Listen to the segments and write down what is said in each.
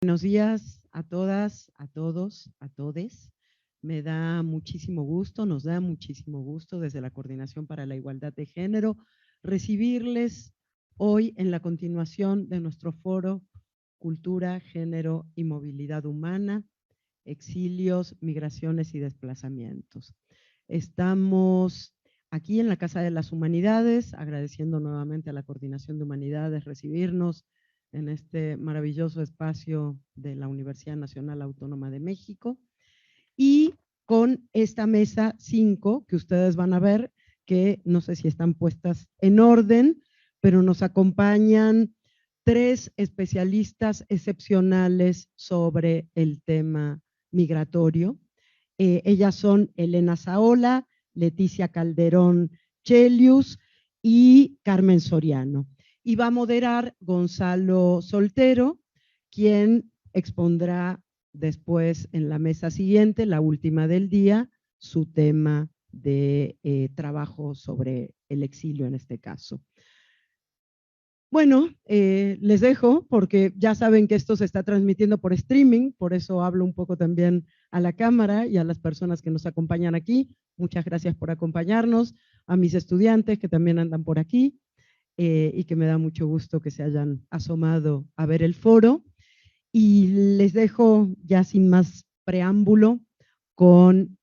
Buenos días a todas, a todos, a todes. Me da muchísimo gusto, nos da muchísimo gusto desde la Coordinación para la Igualdad de Género recibirles hoy en la continuación de nuestro foro Cultura, Género y Movilidad Humana, Exilios, Migraciones y Desplazamientos. Estamos aquí en la Casa de las Humanidades, agradeciendo nuevamente a la Coordinación de Humanidades recibirnos en este maravilloso espacio de la Universidad Nacional Autónoma de México. Y con esta mesa 5 que ustedes van a ver, que no sé si están puestas en orden, pero nos acompañan 3 especialistas excepcionales sobre el tema migratorio. Ellas son Elena Saola, Leticia Calderón Chelius y Carmen Soriano. Y va a moderar Gonzalo Soltero, quien expondrá después en la mesa siguiente, la última del día, su tema de trabajo sobre el exilio en este caso. Bueno, les dejo porque ya saben que esto se está transmitiendo por streaming, por eso hablo un poco también a la cámara y a las personas que nos acompañan aquí. Muchas gracias por acompañarnos, a mis estudiantes que también andan por aquí y que me da mucho gusto que se hayan asomado a ver el foro. Y les dejo ya sin más preámbulo con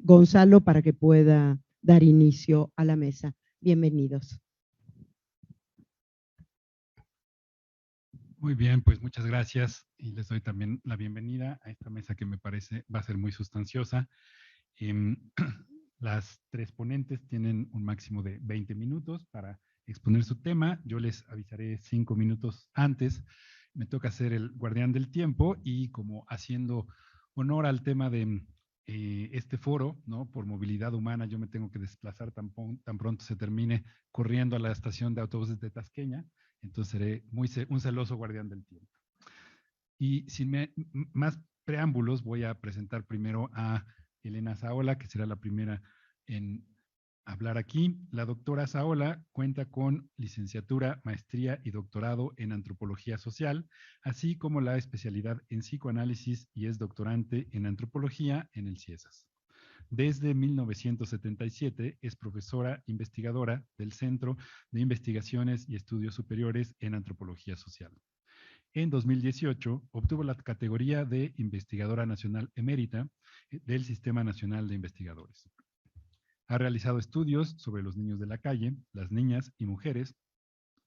Gonzalo para que pueda dar inicio a la mesa. Bienvenidos. Muy bien, pues muchas gracias y les doy también la bienvenida a esta mesa que me parece va a ser muy sustanciosa. Eh, las 3 ponentes tienen un máximo de 20 minutos para exponer su tema. Yo les avisaré 5 minutos antes. Me toca ser el guardián del tiempo y como haciendo honor al tema de este foro, ¿no? Por movilidad humana, yo me tengo que desplazar tan pronto se termine corriendo a la estación de autobuses de Tasqueña. Entonces seré un celoso guardián del tiempo. Y sin más preámbulos, voy a presentar primero a Elena Saola, que será la primera en hablar aquí. La doctora Saola cuenta con licenciatura, maestría y doctorado en antropología social, así como la especialidad en psicoanálisis y es doctorante en antropología en el CIESAS. Desde 1977 es profesora investigadora del Centro de Investigaciones y Estudios Superiores en Antropología Social. En 2018 obtuvo la categoría de investigadora nacional emérita del Sistema Nacional de Investigadores. Ha realizado estudios sobre los niños de la calle, las niñas y mujeres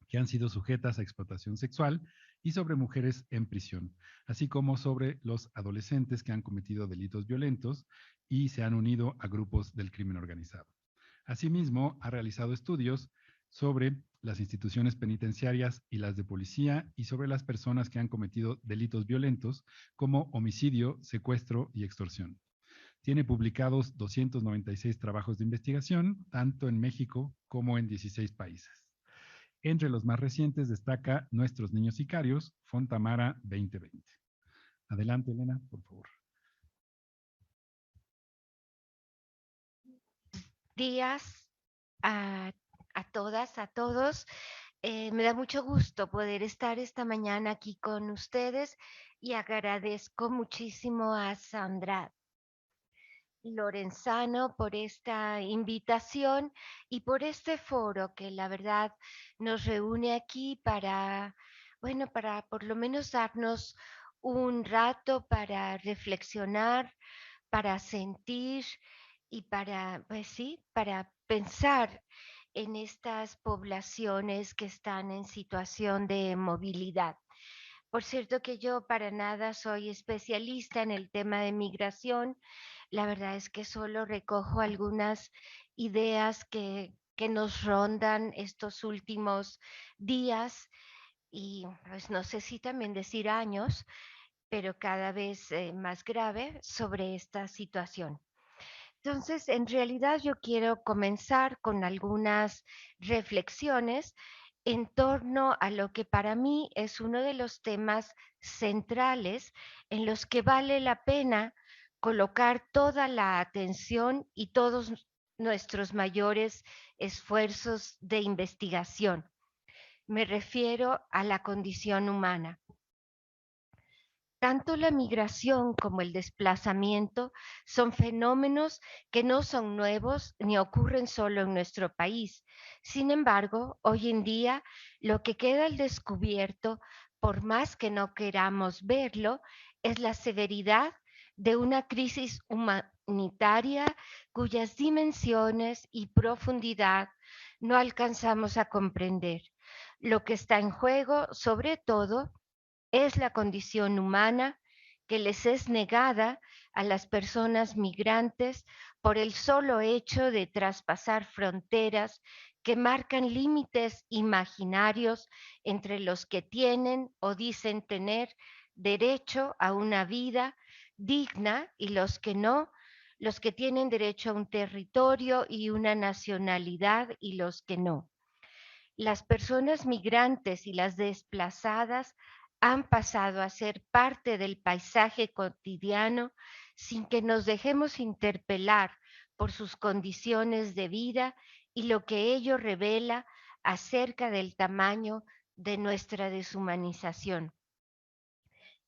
que han sido sujetas a explotación sexual y sobre mujeres en prisión, así como sobre los adolescentes que han cometido delitos violentos y se han unido a grupos del crimen organizado. Asimismo, ha realizado estudios sobre las instituciones penitenciarias y las de policía y sobre las personas que han cometido delitos violentos como homicidio, secuestro y extorsión. Tiene publicados 296 trabajos de investigación, tanto en México como en 16 países. Entre los más recientes destaca Nuestros Niños Sicarios, Fontamara 2020. Adelante, Elena, por favor. Días a todas, a todos. Me da mucho gusto poder estar esta mañana aquí con ustedes y agradezco muchísimo a Sandra Lorenzano por esta invitación y por este foro que la verdad nos reúne aquí para, bueno, para por lo menos darnos un rato para reflexionar, para sentir y para, pues sí, para pensar en estas poblaciones que están en situación de movilidad. Por cierto que yo para nada soy especialista en el tema de migración. La verdad es que solo recojo algunas ideas que nos rondan estos últimos días y pues no sé si también decir años, pero cada vez más grave sobre esta situación. Entonces, en realidad yo quiero comenzar con algunas reflexiones en torno a lo que para mí es uno de los temas centrales en los que vale la pena colocar toda la atención y todos nuestros mayores esfuerzos de investigación. Me refiero a la condición humana. Tanto la migración como el desplazamiento son fenómenos que no son nuevos ni ocurren solo en nuestro país. Sin embargo, hoy en día lo que queda al descubierto, por más que no queramos verlo, es la severidad de una crisis humanitaria cuyas dimensiones y profundidad no alcanzamos a comprender. Lo que está en juego, sobre todo, es la condición humana que les es negada a las personas migrantes por el solo hecho de traspasar fronteras que marcan límites imaginarios entre los que tienen o dicen tener derecho a una vida digna y los que no, los que tienen derecho a un territorio y una nacionalidad y los que no. Las personas migrantes y las desplazadas han pasado a ser parte del paisaje cotidiano sin que nos dejemos interpelar por sus condiciones de vida y lo que ello revela acerca del tamaño de nuestra deshumanización.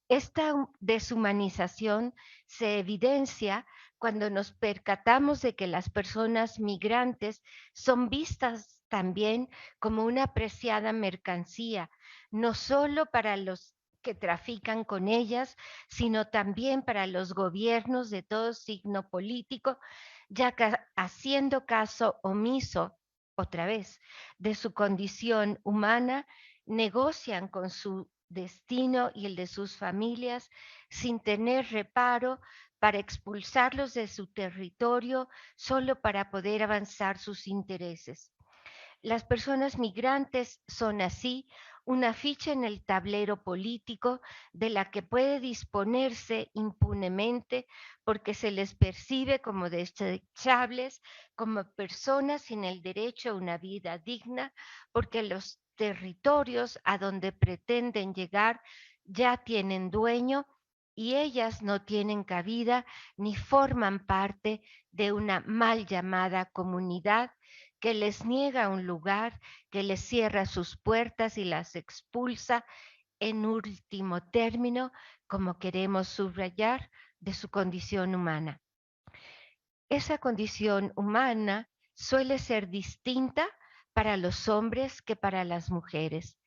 Esta deshumanización se evidencia cuando nos percatamos de que las personas migrantes son vistas también como una apreciada mercancía, no solo para los que trafican con ellas, sino también para los gobiernos de todo signo político, ya que haciendo caso omiso, otra vez, de su condición humana, negocian con su destino y el de sus familias sin tener reparo para expulsarlos de su territorio solo para poder avanzar sus intereses. Las personas migrantes son así una ficha en el tablero político de la que puede disponerse impunemente porque se les percibe como desechables, como personas sin el derecho a una vida digna, porque los territorios a donde pretenden llegar ya tienen dueño y ellas no tienen cabida ni forman parte de una mal llamada comunidad que les niega un lugar, que les cierra sus puertas y las expulsa, en último término, como queremos subrayar, de su condición humana. Esa condición humana suele ser distinta para los hombres que para las mujeres.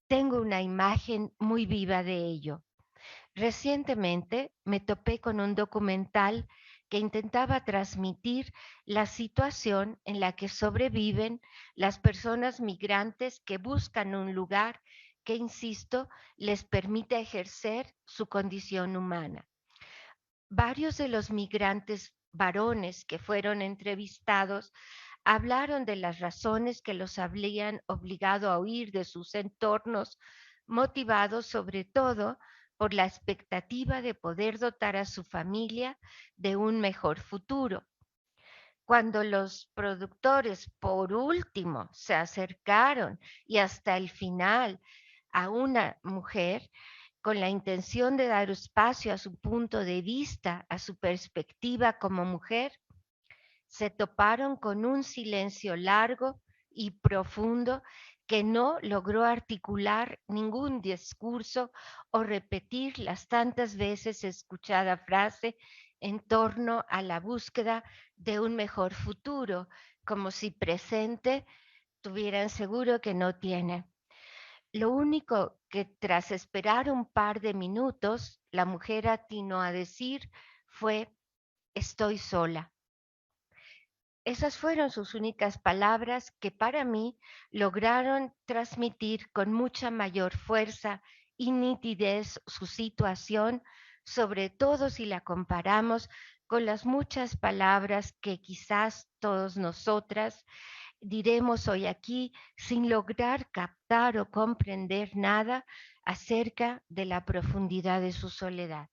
Tengo una imagen muy viva de ello. Recientemente me topé con un documental que intentaba transmitir la situación en la que sobreviven las personas migrantes que buscan un lugar que, insisto, les permita ejercer su condición humana. Varios de los migrantes varones que fueron entrevistados hablaron de las razones que los habían obligado a huir de sus entornos, motivados sobre todo por la expectativa de poder dotar a su familia de un mejor futuro. Cuando los productores, por último, se acercaron y hasta el final a una mujer con la intención de dar espacio a su punto de vista, a su perspectiva como mujer, se toparon con un silencio largo y profundo que no logró articular ningún discurso o repetir las tantas veces escuchada frase en torno a la búsqueda de un mejor futuro, como si presente tuvieran seguro que no tiene. Lo único que tras esperar un par de minutos la mujer atinó a decir fue: estoy sola. Esas fueron sus únicas palabras que para mí lograron transmitir con mucha mayor fuerza y nitidez su situación, sobre todo si la comparamos con las muchas palabras que quizás todos nosotras diremos hoy aquí sin lograr captar o comprender nada acerca de la profundidad de su soledad.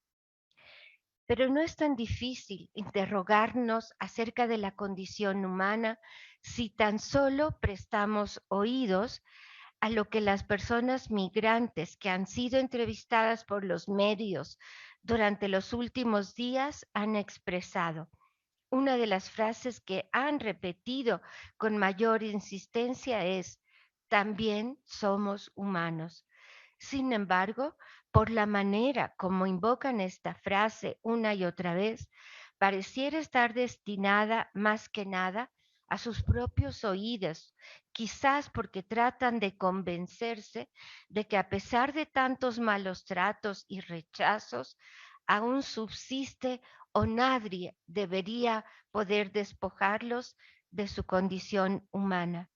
Pero no es tan difícil interrogarnos acerca de la condición humana si tan solo prestamos oídos a lo que las personas migrantes que han sido entrevistadas por los medios durante los últimos días han expresado. Una de las frases que han repetido con mayor insistencia es: también somos humanos. Sin embargo, Por la manera como invocan esta frase una y otra vez, pareciera estar destinada más que nada a sus propios oídos, quizás porque tratan de convencerse de que a pesar de tantos malos tratos y rechazos, aún subsiste o nadie debería poder despojarlos de su condición humana.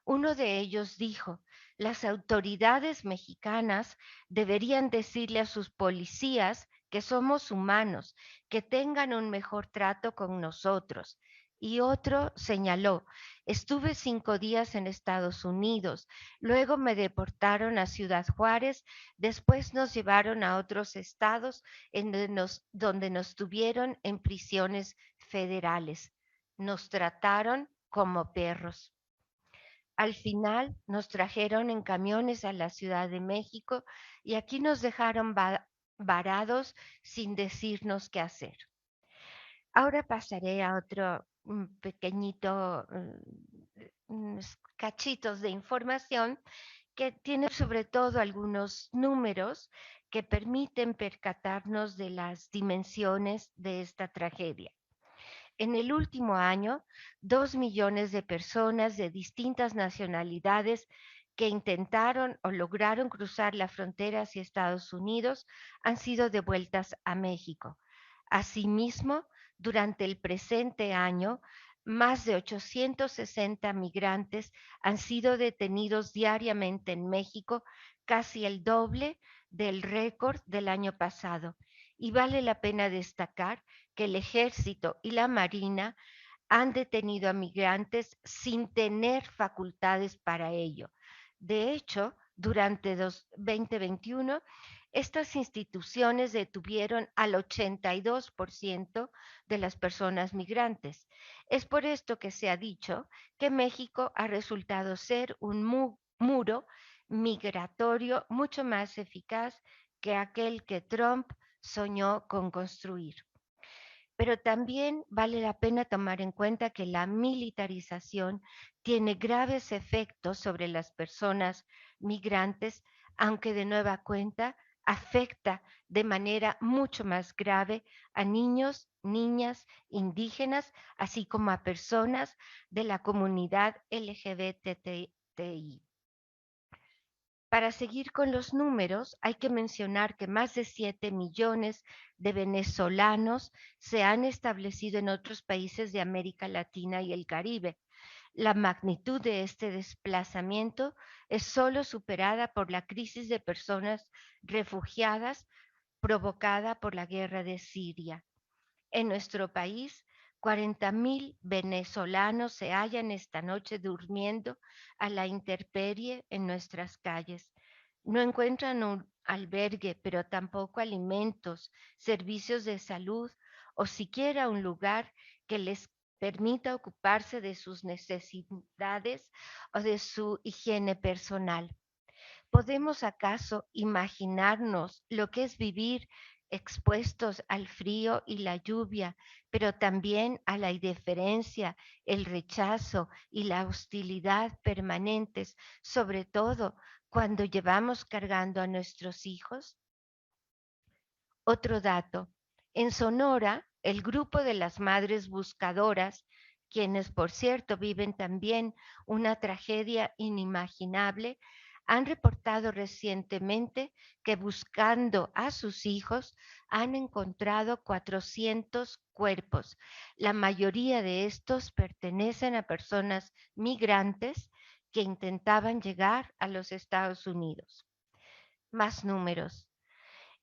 Uno de ellos dijo, las autoridades mexicanas deberían decirle a sus policías que somos humanos, que tengan un mejor trato con nosotros. Y otro señaló, estuve 5 días en Estados Unidos, luego me deportaron a Ciudad Juárez, después nos llevaron a otros estados en donde nos tuvieron en prisiones federales. Nos trataron como perros. Al final nos trajeron en camiones a la Ciudad de México y aquí nos dejaron varados sin decirnos qué hacer. Ahora pasaré a otro pequeñito unos cachitos de información que tiene sobre todo algunos números que permiten percatarnos de las dimensiones de esta tragedia. En el último año, 2 millones de personas de distintas nacionalidades que intentaron o lograron cruzar la frontera hacia Estados Unidos han sido devueltas a México. Asimismo, durante el presente año, más de 860 migrantes han sido detenidos diariamente en México, casi el doble del récord del año pasado. Y vale la pena destacar que el ejército y la marina han detenido a migrantes sin tener facultades para ello. De hecho, durante 2021, estas instituciones detuvieron al 82% de las personas migrantes. Es por esto que se ha dicho que México ha resultado ser un muro migratorio mucho más eficaz que aquel que Trump soñó con construir. Pero también vale la pena tomar en cuenta que la militarización tiene graves efectos sobre las personas migrantes, aunque de nueva cuenta afecta de manera mucho más grave a niños, niñas, indígenas, así como a personas de la comunidad LGBTI. Para seguir con los números, hay que mencionar que más de 7 millones de venezolanos se han establecido en otros países de América Latina y el Caribe. La magnitud de este desplazamiento es solo superada por la crisis de personas refugiadas provocada por la guerra de Siria. En nuestro país, 40.000 venezolanos se hallan esta noche durmiendo a la intemperie en nuestras calles. No encuentran un albergue, pero tampoco alimentos, servicios de salud o siquiera un lugar que les permita ocuparse de sus necesidades o de su higiene personal. ¿Podemos acaso imaginarnos lo que es vivir expuestos al frío y la lluvia, pero también a la indiferencia, el rechazo y la hostilidad permanentes, sobre todo cuando llevamos cargando a nuestros hijos? Otro dato. En Sonora, el grupo de las madres buscadoras, quienes por cierto viven también una tragedia inimaginable, han reportado recientemente que buscando a sus hijos han encontrado 400 cuerpos. La mayoría de estos pertenecen a personas migrantes que intentaban llegar a los Estados Unidos. Más números.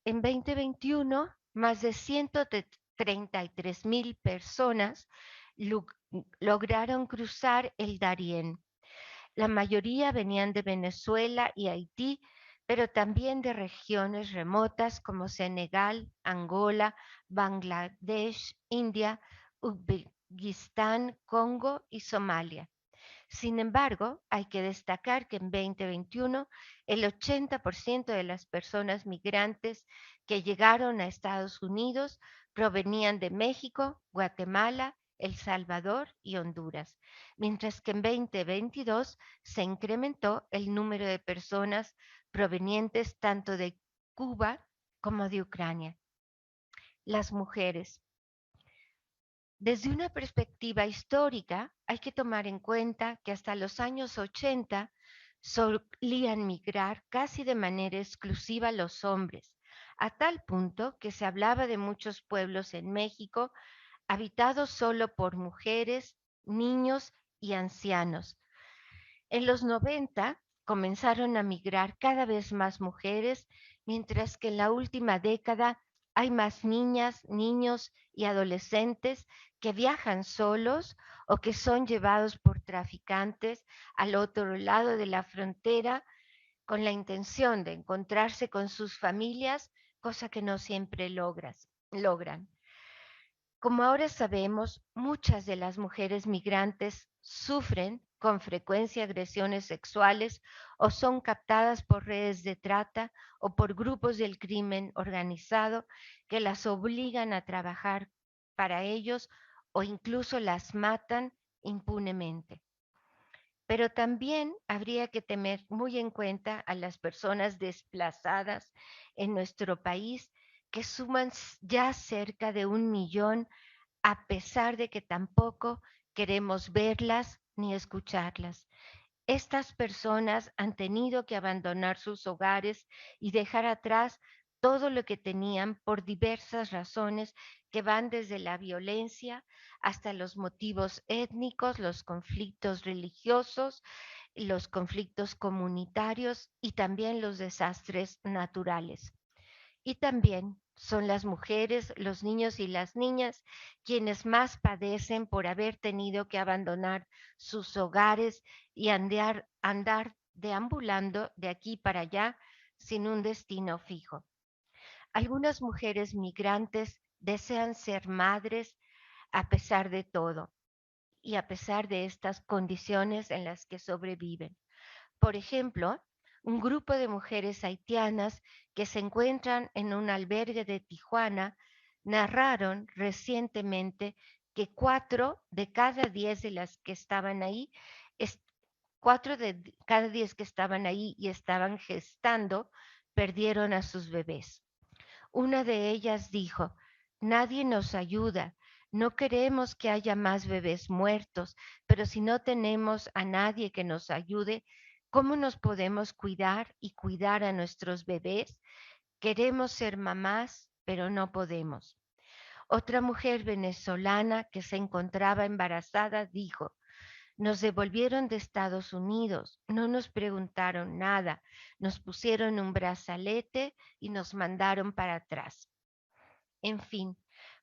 En 2021, más de 133,000 personas lograron cruzar el Darién. La mayoría venían de Venezuela y Haití, pero también de regiones remotas como Senegal, Angola, Bangladesh, India, Uzbekistán, Congo y Somalia. Sin embargo, hay que destacar que en 2021 el 80% de las personas migrantes que llegaron a Estados Unidos provenían de México, Guatemala, El Salvador y Honduras, mientras que en 2022 se incrementó el número de personas provenientes tanto de Cuba como de Ucrania. Las mujeres. Desde una perspectiva histórica, hay que tomar en cuenta que hasta los años 80 solían migrar casi de manera exclusiva los hombres, a tal punto que se hablaba de muchos pueblos en México habitados solo por mujeres, niños y ancianos. En los 90 comenzaron a migrar cada vez más mujeres, mientras que en la última década hay más niñas, niños y adolescentes que viajan solos o que son llevados por traficantes al otro lado de la frontera con la intención de encontrarse con sus familias, cosa que no siempre logran. Como ahora sabemos, muchas de las mujeres migrantes sufren con frecuencia agresiones sexuales o son captadas por redes de trata o por grupos del crimen organizado que las obligan a trabajar para ellos o incluso las matan impunemente. Pero también habría que tener muy en cuenta a las personas desplazadas en nuestro país, que suman ya cerca de 1 millón, a pesar de que tampoco queremos verlas ni escucharlas. Estas personas han tenido que abandonar sus hogares y dejar atrás todo lo que tenían por diversas razones que van desde la violencia hasta los motivos étnicos, los conflictos religiosos, los conflictos comunitarios y también los desastres naturales. Y también son las mujeres, los niños y las niñas quienes más padecen por haber tenido que abandonar sus hogares y andar deambulando de aquí para allá sin un destino fijo. Algunas mujeres migrantes desean ser madres a pesar de todo y a pesar de estas condiciones en las que sobreviven. Por ejemplo, un grupo de mujeres haitianas que se encuentran en un albergue de Tijuana narraron recientemente que 4 de cada 10 de las que estaban ahí, 4 de cada 10 que estaban ahí y estaban gestando, perdieron a sus bebés. Una de ellas dijo: nadie nos ayuda, no queremos que haya más bebés muertos, pero si no tenemos a nadie que nos ayude, ¿cómo nos podemos cuidar y cuidar a nuestros bebés? Queremos ser mamás, pero no podemos. Otra mujer venezolana que se encontraba embarazada dijo: nos devolvieron de Estados Unidos, no nos preguntaron nada, nos pusieron un brazalete y nos mandaron para atrás. En fin,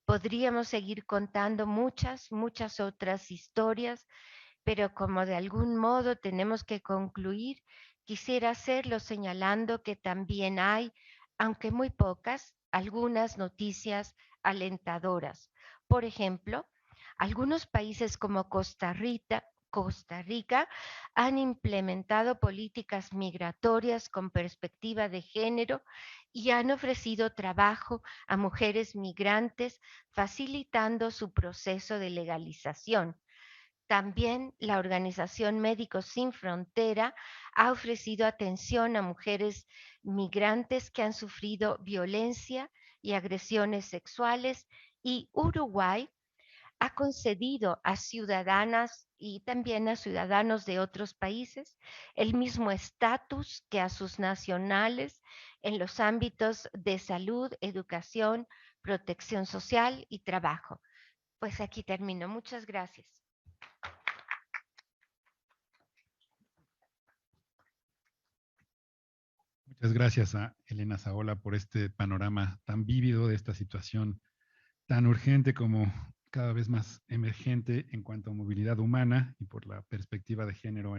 podríamos seguir contando muchas otras historias, pero como de algún modo tenemos que concluir, quisiera hacerlo señalando que también hay, aunque muy pocas, algunas noticias alentadoras. Por ejemplo, algunos países como Costa Rica han implementado políticas migratorias con perspectiva de género y han ofrecido trabajo a mujeres migrantes, facilitando su proceso de legalización. También la organización Médicos Sin Frontera ha ofrecido atención a mujeres migrantes que han sufrido violencia y agresiones sexuales, y Uruguay ha concedido a ciudadanas y también a ciudadanos de otros países el mismo estatus que a sus nacionales en los ámbitos de salud, educación, protección social y trabajo. Pues aquí termino. Muchas gracias. Muchas gracias a Elena Zaola por este panorama tan vívido de esta situación tan urgente como cada vez más emergente en cuanto a movilidad humana y por la perspectiva de género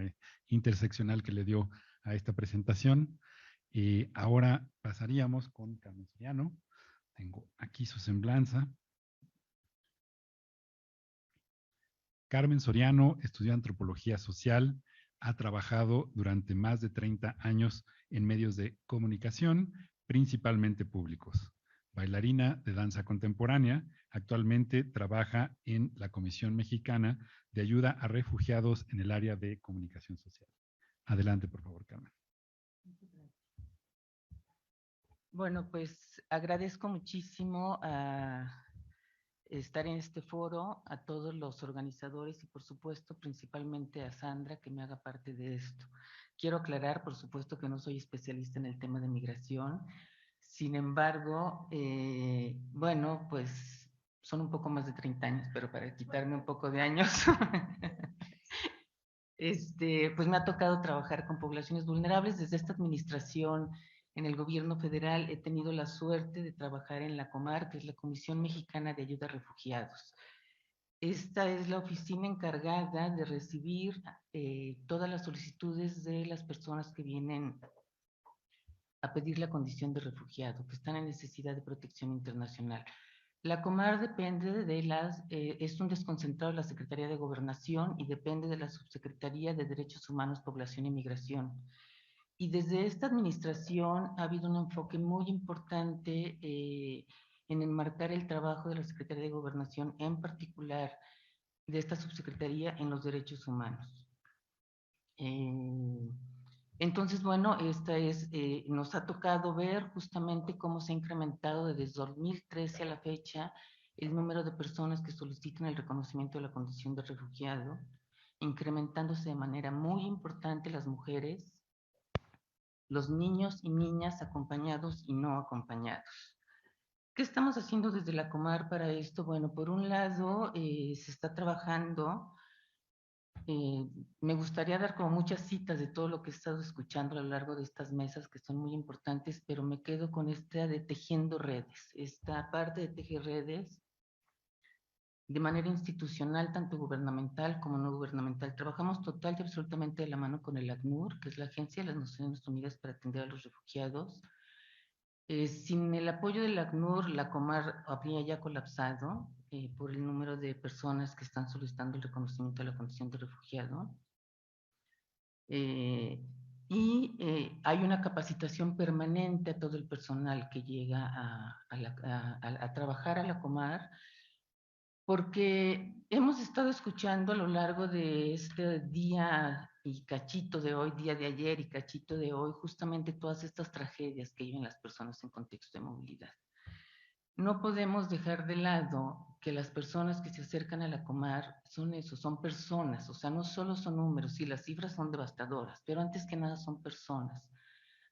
interseccional que le dio a esta presentación. Y ahora pasaríamos con Carmen Soriano. Tengo aquí su semblanza. Carmen Soriano estudió antropología social, ha trabajado durante más de 30 años en medios de comunicación, principalmente públicos. Bailarina de danza contemporánea, actualmente trabaja en la Comisión Mexicana de Ayuda a Refugiados en el área de comunicación social. Adelante, por favor, Carmen. Bueno, pues agradezco muchísimo a estar en este foro, a todos los organizadores y por supuesto principalmente a Sandra que me haga parte de esto. Quiero aclarar, por supuesto, que no soy especialista en el tema de migración. Sin embargo, bueno, pues son un poco más de 30 años, pero para quitarme un poco de años, pues me ha tocado trabajar con poblaciones vulnerables. Desde esta administración en el gobierno federal he tenido la suerte de trabajar en la COMAR, que es la Comisión Mexicana de Ayuda a Refugiados. Esta es la oficina encargada de recibir todas las solicitudes de las personas que vienen a pedir la condición de refugiado, que están en necesidad de protección internacional. La Comar depende de es un desconcentrado de la Secretaría de Gobernación y depende de la Subsecretaría de Derechos Humanos, Población y Migración. Y desde esta administración ha habido un enfoque muy importante en enmarcar el trabajo de la Secretaría de Gobernación, en particular de esta subsecretaría en los derechos humanos. Entonces, bueno, nos ha tocado ver justamente cómo se ha incrementado desde 2013 a la fecha el número de personas que solicitan el reconocimiento de la condición de refugiado, incrementándose de manera muy importante las mujeres, los niños y niñas acompañados y no acompañados. ¿Qué estamos haciendo desde la Comar para esto? Bueno, por un lado, se está trabajando. Me gustaría dar como muchas citas de todo lo que he estado escuchando a lo largo de estas mesas que son muy importantes, pero me quedo con esta de tejiendo redes, esta parte de tejer redes de manera institucional, tanto gubernamental como no gubernamental. Trabajamos total y absolutamente de la mano con el ACNUR, que es la Agencia de las Naciones Unidas para atender a los refugiados. Sin el apoyo del ACNUR, la Comar habría ya colapsado por el número de personas que están solicitando el reconocimiento de la condición de refugiado. Hay una capacitación permanente a todo el personal que llega a trabajar a la Comar, porque hemos estado escuchando a lo largo de este día y cachito de hoy, día de ayer y cachito de hoy, justamente todas estas tragedias que viven las personas en contexto de movilidad. No podemos dejar de lado que las personas que se acercan a la Comar son eso, son personas, o sea, no solo son números, sí, las cifras son devastadoras, pero antes que nada son personas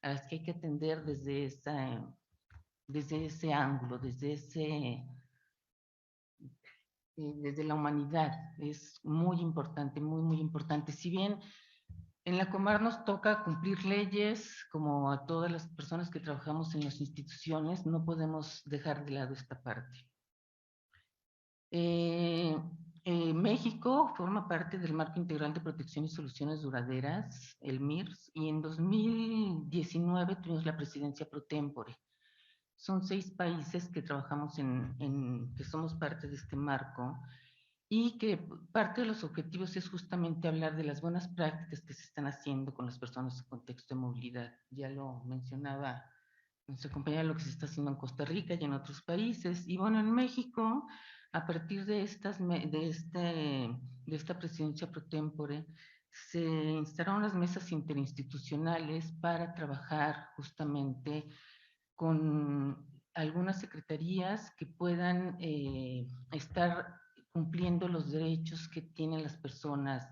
a las que hay que atender desde ese ángulo, desde la humanidad. Es muy importante, muy, muy importante. Si bien en la Comar nos toca cumplir leyes, como a todas las personas que trabajamos en las instituciones, no podemos dejar de lado esta parte. México forma parte del Marco Integral de Protección y Soluciones Duraderas, el MIRS, y en 2019 tuvimos la presidencia pro tempore. Son 6 países que trabajamos que somos parte de este marco y que parte de los objetivos es justamente hablar de las buenas prácticas que se están haciendo con las personas en contexto de movilidad. Ya lo mencionaba nuestra compañera, lo que se está haciendo en Costa Rica y en otros países. Y bueno, en México, a partir de esta presidencia pro tempore, se instalaron las mesas interinstitucionales para trabajar justamente con algunas secretarías que puedan estar cumpliendo los derechos que tienen las personas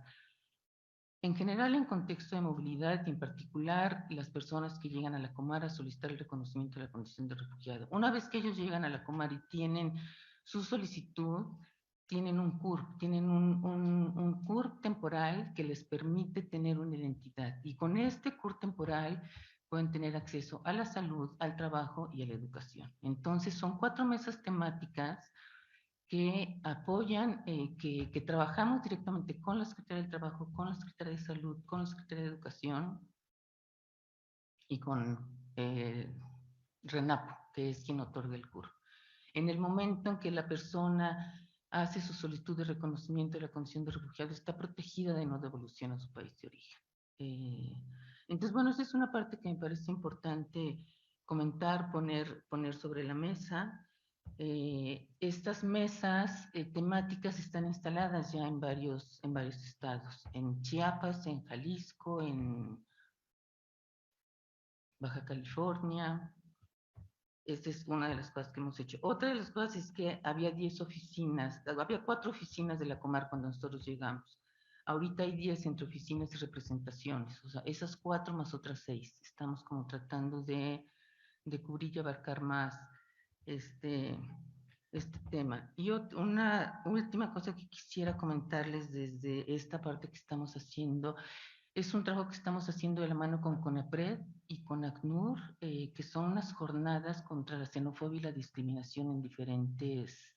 en general en contexto de movilidad y en particular las personas que llegan a la Comar a solicitar el reconocimiento de la condición de refugiado. Una vez que ellos llegan a la Comar y tienen su solicitud, tienen un CURP, tienen un CURP temporal que les permite tener una identidad. Y con este CURP temporal pueden tener acceso a la salud, al trabajo y a la educación. Entonces son 4 mesas temáticas que apoyan, que trabajamos directamente con la Secretaría del Trabajo, con la Secretaría de Salud, con la Secretaría de Educación y con RENAPO, que es quien otorga el CURP. En el momento en que la persona hace su solicitud de reconocimiento de la condición de refugiado, está protegida de no devolución a su país de origen. Entonces, bueno, esa es una parte que me parece importante comentar, poner sobre la mesa. Estas mesas temáticas están instaladas ya en varios estados, en Chiapas, en Jalisco, en Baja California, esta es una de las cosas que hemos hecho. Otra de las cosas es que había 10 oficinas, había 4 oficinas de la Comar cuando nosotros llegamos. Ahorita hay 10 entre oficinas y representaciones, o sea, esas 4 más otras 6. Estamos como tratando de cubrir y abarcar más este tema. Y una última cosa que quisiera comentarles desde esta parte que estamos haciendo, es un trabajo que estamos haciendo de la mano con CONAPRED y con ACNUR, que son unas jornadas contra la xenofobia y la discriminación en diferentes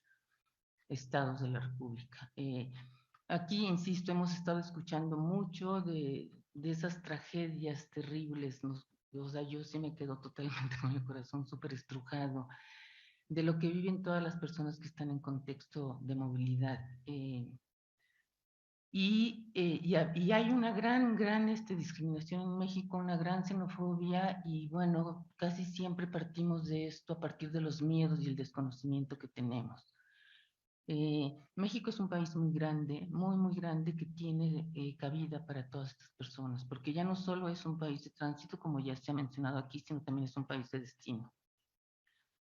estados de la República. Aquí, insisto, hemos estado escuchando mucho de esas tragedias terribles. O sea, yo sí me quedo totalmente con el corazón súper estrujado de lo que viven todas las personas que están en contexto de movilidad. Y hay una gran discriminación en México, una gran xenofobia, y bueno, casi siempre partimos de esto a partir de los miedos y el desconocimiento que tenemos. México es un país muy grande, muy grande, que tiene cabida para todas estas personas, porque ya no solo es un país de tránsito, como ya se ha mencionado aquí, sino también es un país de destino.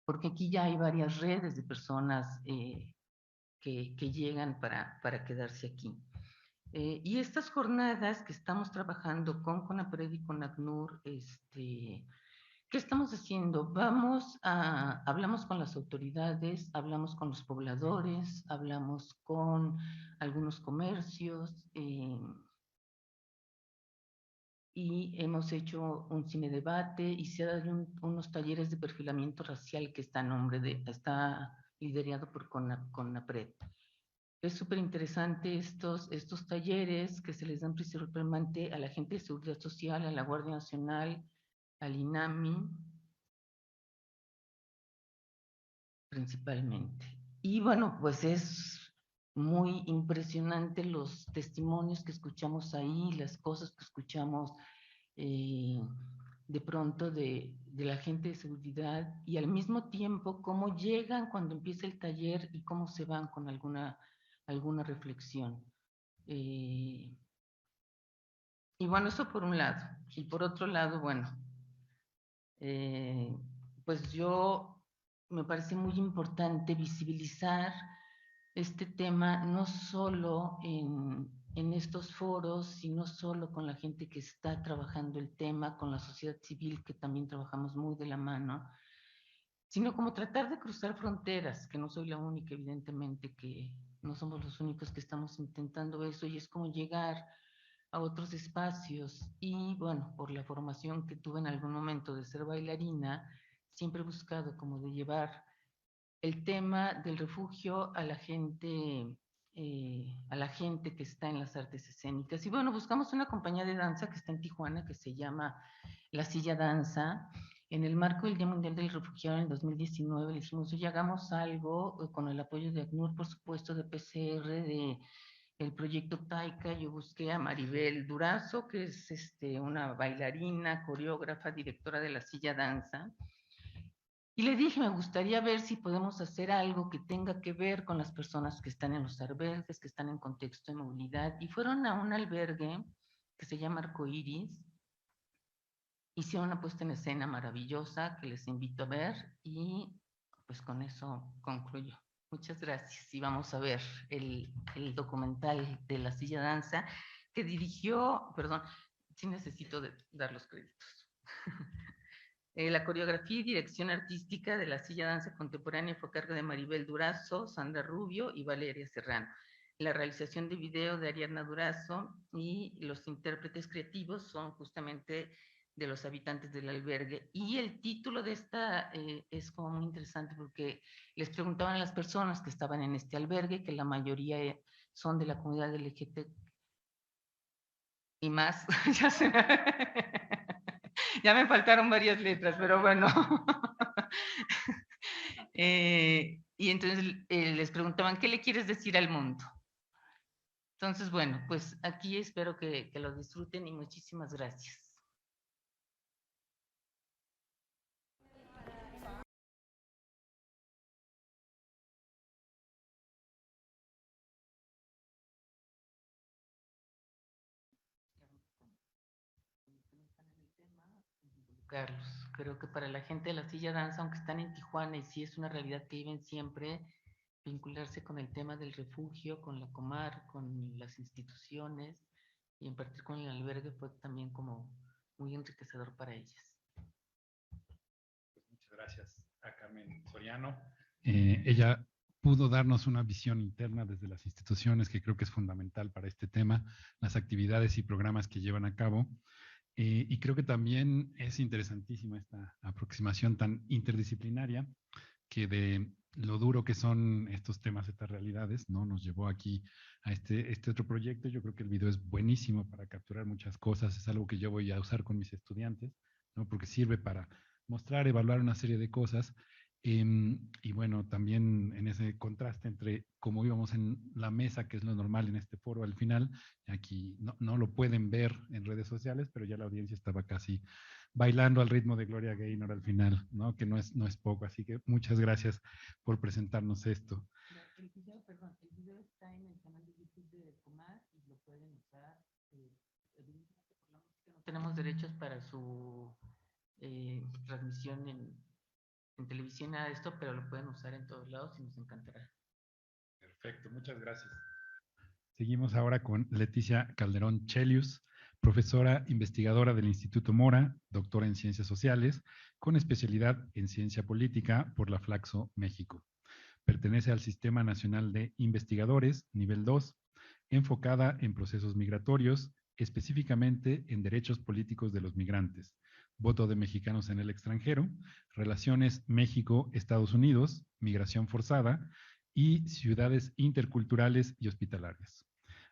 Porque aquí ya hay varias redes de personas que llegan para quedarse aquí. Y estas jornadas que estamos trabajando con CONAPRED y con ACNUR, ¿qué estamos haciendo? Hablamos con las autoridades, hablamos con los pobladores, hablamos con algunos comercios, y hemos hecho un cine debate y se han dado unos talleres de perfilamiento racial que está liderado por CONAPRED. Es súper interesante estos talleres que se les dan principalmente a la gente de Seguridad Social, a la Guardia Nacional, al INAMI, principalmente. Y bueno, pues es muy impresionante los testimonios que escuchamos ahí, las cosas que escuchamos de pronto de la gente de seguridad, y al mismo tiempo cómo llegan cuando empieza el taller y cómo se van con alguna reflexión. Y bueno, eso por un lado. Y por otro lado, bueno, pues me parece muy importante visibilizar este tema no solo en estos foros, sino solo con la gente que está trabajando el tema, con la sociedad civil, que también trabajamos muy de la mano, sino como tratar de cruzar fronteras, que no soy la única, evidentemente, que no somos los únicos que estamos intentando eso, y es como llegar a otros espacios. Y bueno, por la formación que tuve en algún momento de ser bailarina, siempre he buscado como de llevar el tema del refugio a la gente que está en las artes escénicas. Y bueno, buscamos una compañía de danza que está en Tijuana, que se llama La Silla Danza. En el marco del Día Mundial del Refugiado en el 2019, le dijimos, oye, hagamos algo con el apoyo de ACNUR, por supuesto, de PCR, de el proyecto Taika. Yo busqué a Maribel Durazo, que es una bailarina, coreógrafa, directora de La Silla Danza. Y le dije, me gustaría ver si podemos hacer algo que tenga que ver con las personas que están en los albergues, que están en contexto de movilidad. Y fueron a un albergue que se llama Arcoiris. Hicieron una puesta en escena maravillosa que les invito a ver, y pues con eso concluyo. Muchas gracias. Y vamos a ver el documental de La Silla Danza que dirigió, perdón, sí necesito dar los créditos. La coreografía y dirección artística de La Silla Danza Contemporánea fue a cargo de Maribel Durazo, Sandra Rubio y Valeria Serrano. La realización de video de Ariadna Durazo, y los intérpretes creativos son justamente de los habitantes del albergue. Y el título de esta es como muy interesante, porque les preguntaban a las personas que estaban en este albergue, que la mayoría son de la comunidad LGBT y más. Ya me faltaron varias letras, pero bueno. Y entonces les preguntaban, ¿qué le quieres decir al mundo? Entonces, bueno, pues aquí espero que lo disfruten, y muchísimas gracias. Carlos. Creo que para la gente de la silla danza, aunque están en Tijuana y sí es una realidad que viven siempre, vincularse con el tema del refugio, con la Comar, con las instituciones y en particular con el albergue fue también como muy enriquecedor para ellas. Pues muchas gracias a Carmen Soriano. Ella pudo darnos una visión interna desde las instituciones que creo que es fundamental para este tema, las actividades y programas que llevan a cabo. Y creo que también es interesantísima esta aproximación tan interdisciplinaria que de lo duro que son estos temas, estas realidades, ¿no? Nos llevó aquí a este otro proyecto. Yo creo que el video es buenísimo para capturar muchas cosas, es algo que yo voy a usar con mis estudiantes, ¿no? Porque sirve para mostrar, evaluar una serie de cosas. Y bueno, también en ese contraste entre cómo íbamos en la mesa, que es lo normal en este foro al final, aquí no lo pueden ver en redes sociales, pero ya la audiencia estaba casi bailando al ritmo de Gloria Gaynor al final, ¿no? Que no es poco. Así que muchas gracias por presentarnos esto. El video está en el canal de YouTube de Comar y lo pueden usar. Evidentemente, por la música no tenemos derechos para su transmisión en televisión, nada de esto, pero lo pueden usar en todos lados y nos encantará. Perfecto, muchas gracias. Seguimos ahora con Leticia Calderón Chelius, profesora investigadora del Instituto Mora, doctora en Ciencias Sociales, con especialidad en Ciencia Política por la Flaxo, México. Pertenece al Sistema Nacional de Investigadores, nivel 2, enfocada en procesos migratorios, específicamente en derechos políticos de los migrantes, voto de mexicanos en el extranjero, relaciones México-Estados Unidos, migración forzada y ciudades interculturales y hospitalarias.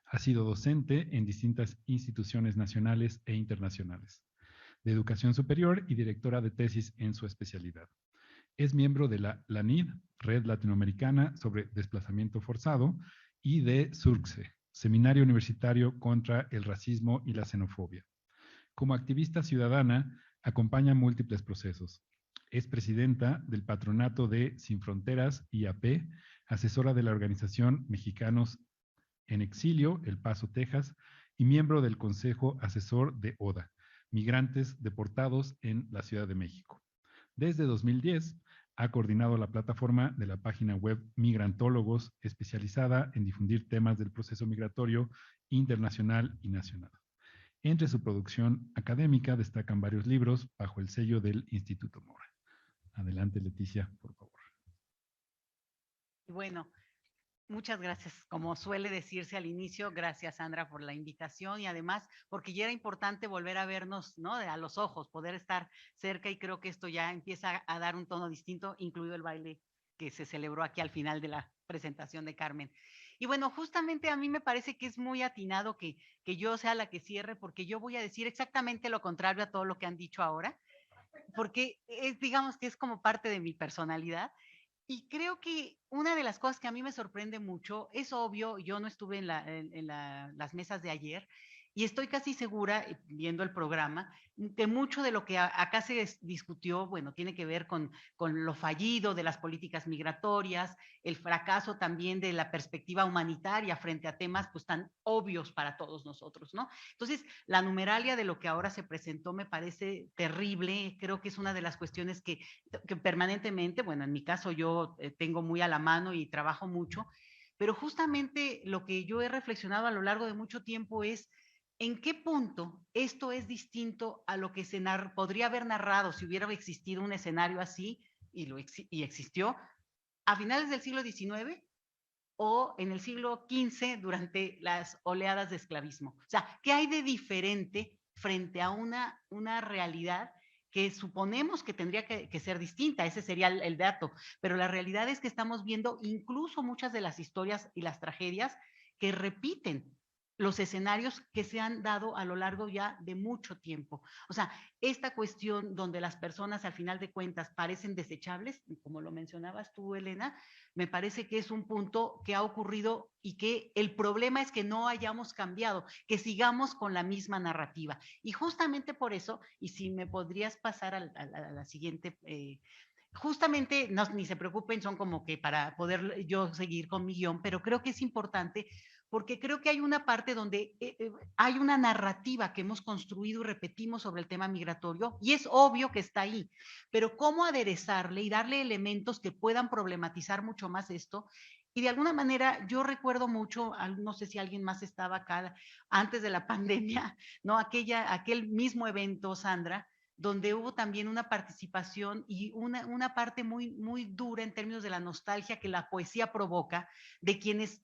Ha sido docente en distintas instituciones nacionales e internacionales de educación superior y directora de tesis en su especialidad. Es miembro de la LANID, Red Latinoamericana sobre Desplazamiento Forzado, y de SURCSE, Seminario Universitario contra el Racismo y la Xenofobia. Como activista ciudadana, acompaña múltiples procesos. Es presidenta del patronato de Sin Fronteras, IAP, asesora de la organización Mexicanos en Exilio, El Paso, Texas, y miembro del Consejo Asesor de ODA, Migrantes Deportados en la Ciudad de México. Desde 2010, ha coordinado la plataforma de la página web Migrantólogos, especializada en difundir temas del proceso migratorio internacional y nacional. Entre su producción académica destacan varios libros bajo el sello del Instituto Mora. Adelante, Leticia, por favor. Bueno, muchas gracias. Como suele decirse al inicio, gracias, Sandra, por la invitación y además porque ya era importante volver a vernos, ¿no? A los ojos, poder estar cerca y creo que esto ya empieza a dar un tono distinto, incluido el baile que se celebró aquí al final de la presentación de Carmen. Y bueno, justamente a mí me parece que es muy atinado que yo sea la que cierre porque yo voy a decir exactamente lo contrario a todo lo que han dicho ahora, porque digamos que es como parte de mi personalidad. Y creo que una de las cosas que a mí me sorprende mucho, es obvio, yo no estuve en las mesas de ayer y estoy casi segura, viendo el programa, que mucho de lo que acá se discutió, bueno, tiene que ver con lo fallido de las políticas migratorias, el fracaso también de la perspectiva humanitaria frente a temas pues tan obvios para todos nosotros, ¿no? Entonces, la numeralia de lo que ahora se presentó me parece terrible, creo que es una de las cuestiones que permanentemente, bueno, en mi caso yo tengo muy a la mano y trabajo mucho, pero justamente lo que yo he reflexionado a lo largo de mucho tiempo es en qué punto esto es distinto a lo que se podría haber narrado si hubiera existido un escenario así y existió a finales del siglo XIX o en el siglo XV durante las oleadas de esclavismo. O sea, ¿qué hay de diferente frente a una realidad que suponemos que tendría que ser distinta? Ese sería el dato. Pero la realidad es que estamos viendo incluso muchas de las historias y las tragedias que repiten los escenarios que se han dado a lo largo ya de mucho tiempo. O sea, esta cuestión donde las personas al final de cuentas parecen desechables, como lo mencionabas tú, Elena, me parece que es un punto que ha ocurrido y que el problema es que no hayamos cambiado, que sigamos con la misma narrativa. Y justamente por eso, y si me podrías pasar a la siguiente, justamente, no, ni se preocupen, son como que para poder yo seguir con mi guión, pero creo que es importante porque creo que hay una parte donde hay una narrativa que hemos construido y repetimos sobre el tema migratorio, y es obvio que está ahí, pero cómo aderezarle y darle elementos que puedan problematizar mucho más esto. Y de alguna manera yo recuerdo mucho, no sé si alguien más estaba acá antes de la pandemia, ¿no? Aquel mismo evento, Sandra, donde hubo también una participación y una parte muy, muy dura en términos de la nostalgia que la poesía provoca de quienes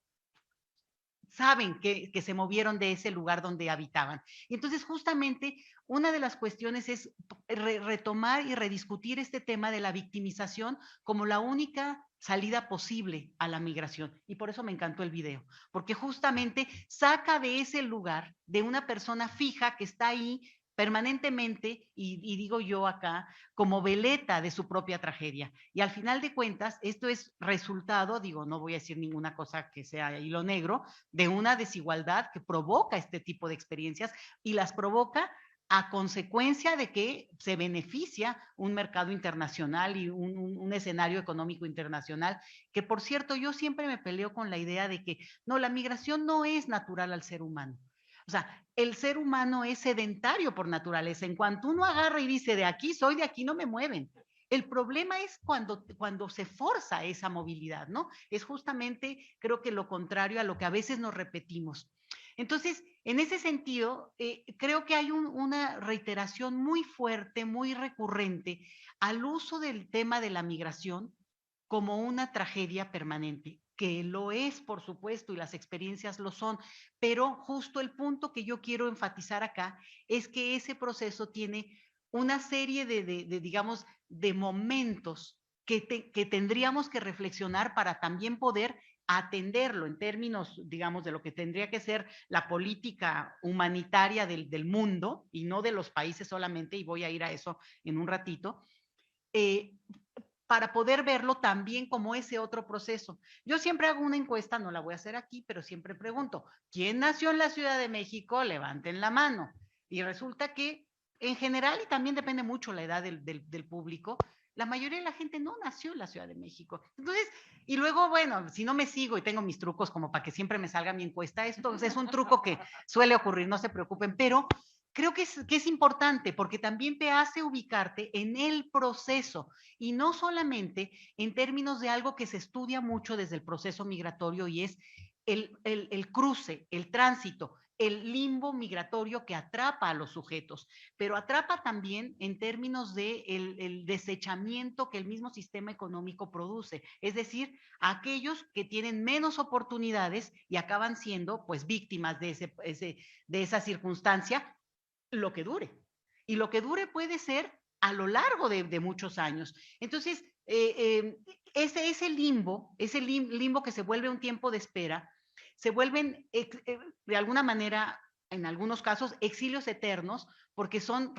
saben que se movieron de ese lugar donde habitaban. Y entonces justamente una de las cuestiones es retomar y rediscutir este tema de la victimización como la única salida posible a la migración. Y por eso me encantó el video, porque justamente saca de ese lugar de una persona fija que está ahí permanentemente, y digo yo acá, como veleta de su propia tragedia. Y al final de cuentas, esto es resultado, digo, no voy a decir ninguna cosa que sea hilo negro, de una desigualdad que provoca este tipo de experiencias y las provoca a consecuencia de que se beneficia un mercado internacional y un escenario económico internacional, que por cierto yo siempre me peleo con la idea de que no, la migración no es natural al ser humano. O sea, el ser humano es sedentario por naturaleza. En cuanto uno agarra y dice, de aquí soy, de aquí no me mueven. El problema es cuando se forza esa movilidad, ¿no? Es justamente, creo que lo contrario a lo que a veces nos repetimos. Entonces, en ese sentido, creo que hay una reiteración muy fuerte, muy recurrente al uso del tema de la migración como una tragedia permanente, que lo es, por supuesto, y las experiencias lo son, pero justo el punto que yo quiero enfatizar acá es que ese proceso tiene una serie digamos, de momentos que tendríamos que reflexionar para también poder atenderlo en términos, digamos, de lo que tendría que ser la política humanitaria del mundo y no de los países solamente, y voy a ir a eso en un ratito, eh, para poder verlo también como ese otro proceso. Yo siempre hago una encuesta, no la voy a hacer aquí, pero siempre pregunto, ¿quién nació en la Ciudad de México? Levanten la mano. Y resulta que en general, y también depende mucho la edad del público, la mayoría de la gente no nació en la Ciudad de México. Entonces, y luego, bueno, si no me sigo y tengo mis trucos como para que siempre me salga mi encuesta, esto es un truco que suele ocurrir, no se preocupen, pero creo que es importante porque también te hace ubicarte en el proceso y no solamente en términos de algo que se estudia mucho desde el proceso migratorio y es el cruce, el tránsito, el limbo migratorio que atrapa a los sujetos, pero atrapa también en términos de el desechamiento que el mismo sistema económico produce, es decir, aquellos que tienen menos oportunidades y acaban siendo pues víctimas de esa circunstancia, lo que dure. Y lo que dure puede ser a lo largo de muchos años. Entonces, ese limbo que se vuelve un tiempo de espera, se vuelven de alguna manera, en algunos casos, exilios eternos, porque son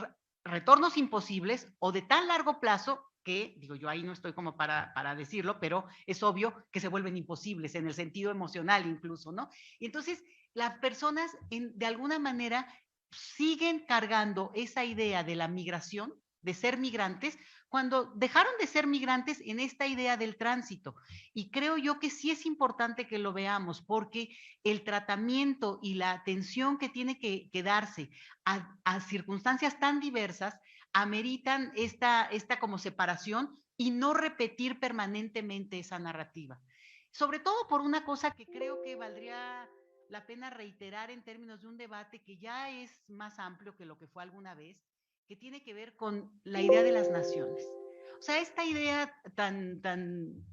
retornos imposibles o de tan largo plazo que, digo yo ahí no estoy como para decirlo, pero es obvio que se vuelven imposibles en el sentido emocional incluso, ¿no? Y entonces las personas de alguna manera siguen cargando esa idea de la migración, de ser migrantes, cuando dejaron de ser migrantes en esta idea del tránsito. Y creo yo que sí es importante que lo veamos, porque el tratamiento y la atención que tiene que darse a circunstancias tan diversas ameritan esta como separación y no repetir permanentemente esa narrativa. Sobre todo por una cosa que creo que valdría la pena reiterar en términos de un debate que ya es más amplio que lo que fue alguna vez, que tiene que ver con la idea de las naciones. O sea, esta idea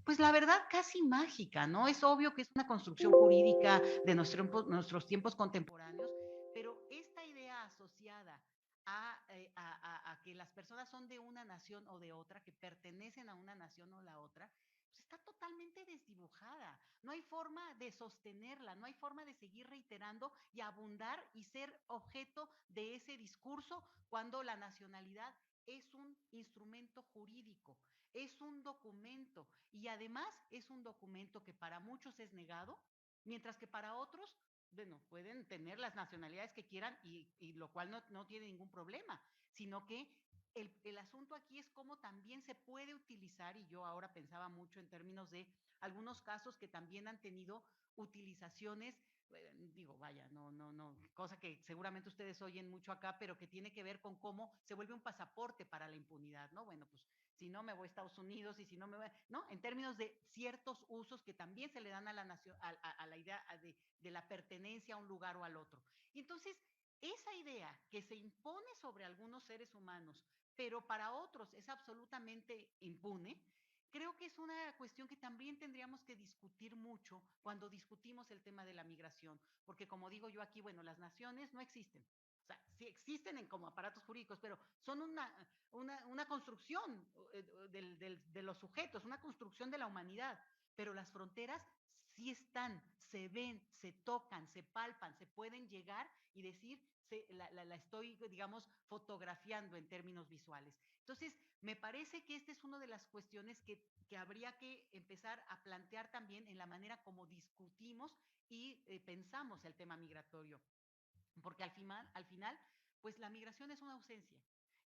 pues la verdad, casi mágica, ¿no? Es obvio que es una construcción jurídica de nuestros tiempos contemporáneos, pero esta idea asociada a que las personas son de una nación o de otra, que pertenecen a una nación o la otra, pues está totalmente desdibujada. No hay forma de sostenerla, no hay forma de seguir reiterando y abundar y ser objeto de ese discurso cuando la nacionalidad es un instrumento jurídico, es un documento y además es un documento que para muchos es negado, mientras que para otros, bueno, pueden tener las nacionalidades que quieran y lo cual no tiene ningún problema, sino que el asunto aquí es cómo también se puede utilizar, y yo ahora pensaba mucho en términos de algunos casos que también han tenido utilizaciones digo, vaya, no, cosa que seguramente ustedes oyen mucho acá, pero que tiene que ver con cómo se vuelve un pasaporte para la impunidad, ¿no? Bueno, pues si no me voy a Estados Unidos y si no me voy, ¿no? En términos de ciertos usos que también se le dan a la nación, a la idea de la pertenencia a un lugar o al otro. Y entonces, esa idea que se impone sobre algunos seres humanos, pero para otros es absolutamente impune, creo que es una cuestión que también tendríamos que discutir mucho cuando discutimos el tema de la migración, porque como digo yo aquí, bueno, las naciones no existen. O sea, sí existen como aparatos jurídicos, pero son una construcción de los sujetos, una construcción de la humanidad. Pero las fronteras sí están, se ven, se tocan, se palpan, se pueden llegar y decir, la estoy, digamos, fotografiando en términos visuales. Entonces, me parece que esta es una de las cuestiones que habría que empezar a plantear también en la manera como discutimos y pensamos el tema migratorio. Porque al final, pues la migración es una ausencia.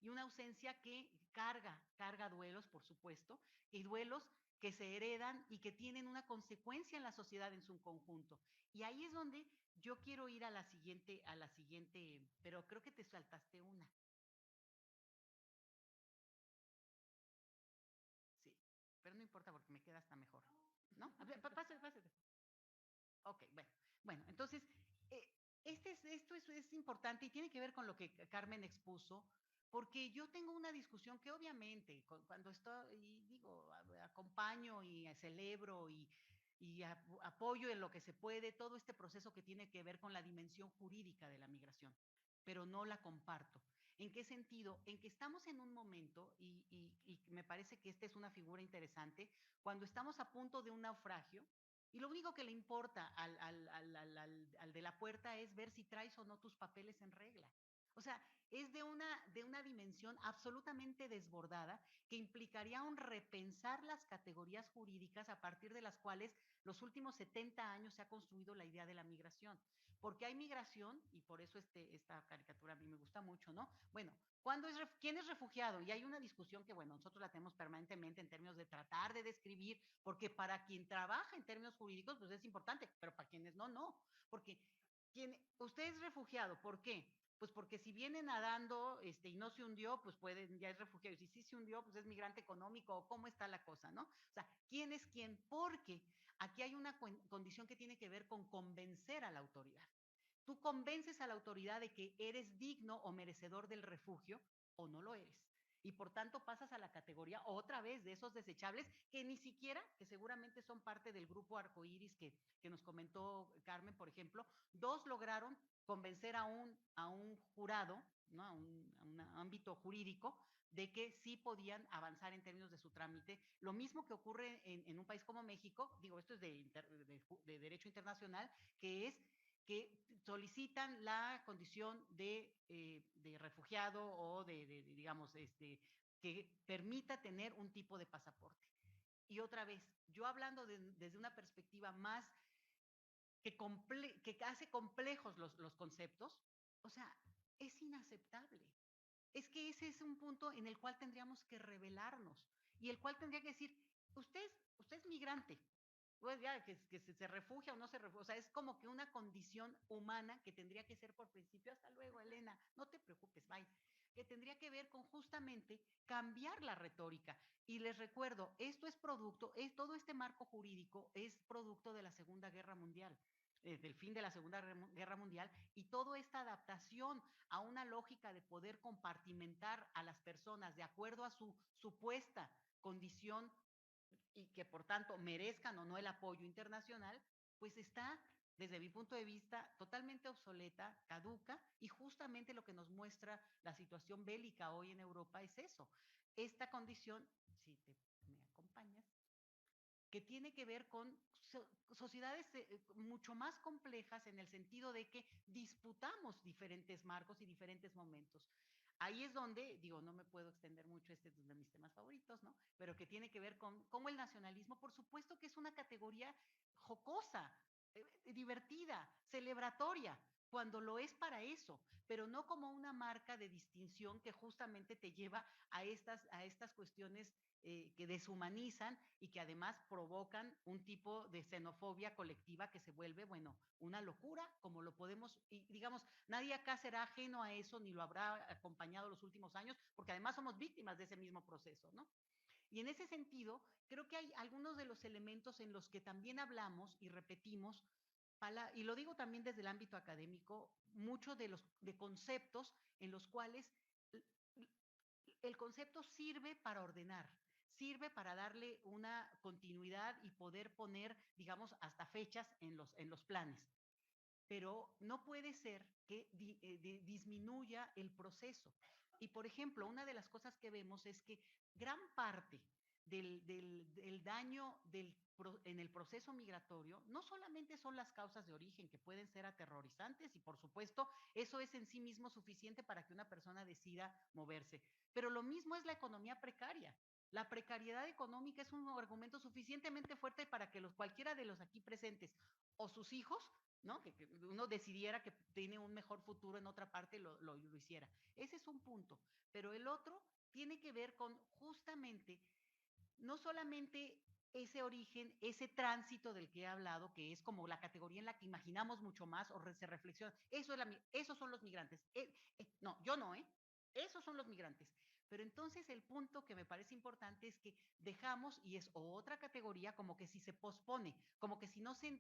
Y una ausencia que carga duelos, por supuesto, y duelos que se heredan y que tienen una consecuencia en la sociedad en su conjunto. Y ahí es donde yo quiero ir a la siguiente, pero creo que te saltaste una. Sí, pero no importa porque me queda hasta mejor. ¿No? A ver, pásate. Ok, bueno, entonces, esto es importante y tiene que ver con lo que Carmen expuso, porque yo tengo una discusión que obviamente cuando estoy, digo, acompaño y celebro y apoyo en lo que se puede todo este proceso que tiene que ver con la dimensión jurídica de la migración, pero no la comparto. ¿En qué sentido? En que estamos en un momento, y me parece que esta es una figura interesante, cuando estamos a punto de un naufragio, y lo único que le importa al de la puerta es ver si traes o no tus papeles en regla. O sea, es de una dimensión absolutamente desbordada que implicaría un repensar las categorías jurídicas a partir de las cuales los últimos 70 años se ha construido la idea de la migración. Porque hay migración, y por eso esta caricatura a mí me gusta mucho, ¿no? Bueno, ¿quién es refugiado? Y hay una discusión que, bueno, nosotros la tenemos permanentemente en términos de tratar de describir, porque para quien trabaja en términos jurídicos, pues es importante, pero para quienes no. Porque usted es refugiado, ¿por qué? Pues porque si viene nadando y no se hundió, pues ya es refugiado. Y si sí se hundió, pues es migrante económico, o cómo está la cosa, ¿no? O sea, ¿quién es quién? Porque aquí hay una condición que tiene que ver con convencer a la autoridad. Tú convences a la autoridad de que eres digno o merecedor del refugio o no lo eres. Y por tanto pasas a la categoría otra vez de esos desechables que ni siquiera, que seguramente son parte del grupo arcoíris que nos comentó Carmen, por ejemplo, dos lograron convencer a un jurado, ¿no? a un ámbito jurídico, de que sí podían avanzar en términos de su trámite. Lo mismo que ocurre en un país como México, digo, esto es de derecho internacional, que es que solicitan la condición de refugiado o digamos, que permita tener un tipo de pasaporte. Y otra vez, yo hablando desde una perspectiva más que hace complejos los conceptos, o sea, es inaceptable. Es que ese es un punto en el cual tendríamos que revelarnos y el cual tendría que decir, usted es migrante, pues ya que se refugia o no se refugia, o sea, es como que una condición humana que tendría que ser por principio, hasta luego, Elena, no te preocupes, bye, que tendría que ver con justamente cambiar la retórica. Y les recuerdo, esto es producto, todo este marco jurídico es producto de la Segunda Guerra Mundial, del fin de la Segunda Guerra Mundial, y toda esta adaptación a una lógica de poder compartimentar a las personas de acuerdo a su supuesta condición y que por tanto merezcan o no el apoyo internacional, pues está, desde mi punto de vista, totalmente obsoleta, caduca, y justamente lo que nos muestra la situación bélica hoy en Europa es eso. Esta condición, si me acompañas, que tiene que ver con sociedades mucho más complejas en el sentido de que disputamos diferentes marcos y diferentes momentos. Ahí es donde, digo, no me puedo extender mucho, este es uno de mis temas favoritos, ¿no? Pero que tiene que ver con cómo el nacionalismo, por supuesto que es una categoría jocosa, divertida, celebratoria, cuando lo es para eso, pero no como una marca de distinción que justamente te lleva a estas cuestiones que deshumanizan y que además provocan un tipo de xenofobia colectiva que se vuelve, bueno, una locura, como lo podemos, y digamos, nadie acá será ajeno a eso ni lo habrá acompañado los últimos años, porque además somos víctimas de ese mismo proceso, ¿no? Y en ese sentido, creo que hay algunos de los elementos en los que también hablamos y repetimos, y lo digo también desde el ámbito académico, muchos de conceptos en los cuales el concepto sirve para ordenar, sirve para darle una continuidad y poder poner, digamos, hasta fechas en los planes. Pero no puede ser que disminuya el proceso. Y, por ejemplo, una de las cosas que vemos es que gran parte del daño en el proceso migratorio no solamente son las causas de origen, que pueden ser aterrorizantes, y por supuesto eso es en sí mismo suficiente para que una persona decida moverse, pero lo mismo es la economía precaria. La precariedad económica es un argumento suficientemente fuerte para que cualquiera de los aquí presentes o sus hijos, ¿no? Que uno decidiera que tiene un mejor futuro en otra parte, lo hiciera. Ese es un punto. Pero el otro tiene que ver con justamente no solamente ese origen, ese tránsito del que he hablado, que es como la categoría en la que imaginamos mucho más o se reflexiona. Esos son los migrantes. No, yo no, ¿eh? Esos son los migrantes. Pero entonces el punto que me parece importante es que dejamos, y es otra categoría, como que si se pospone, como que si no se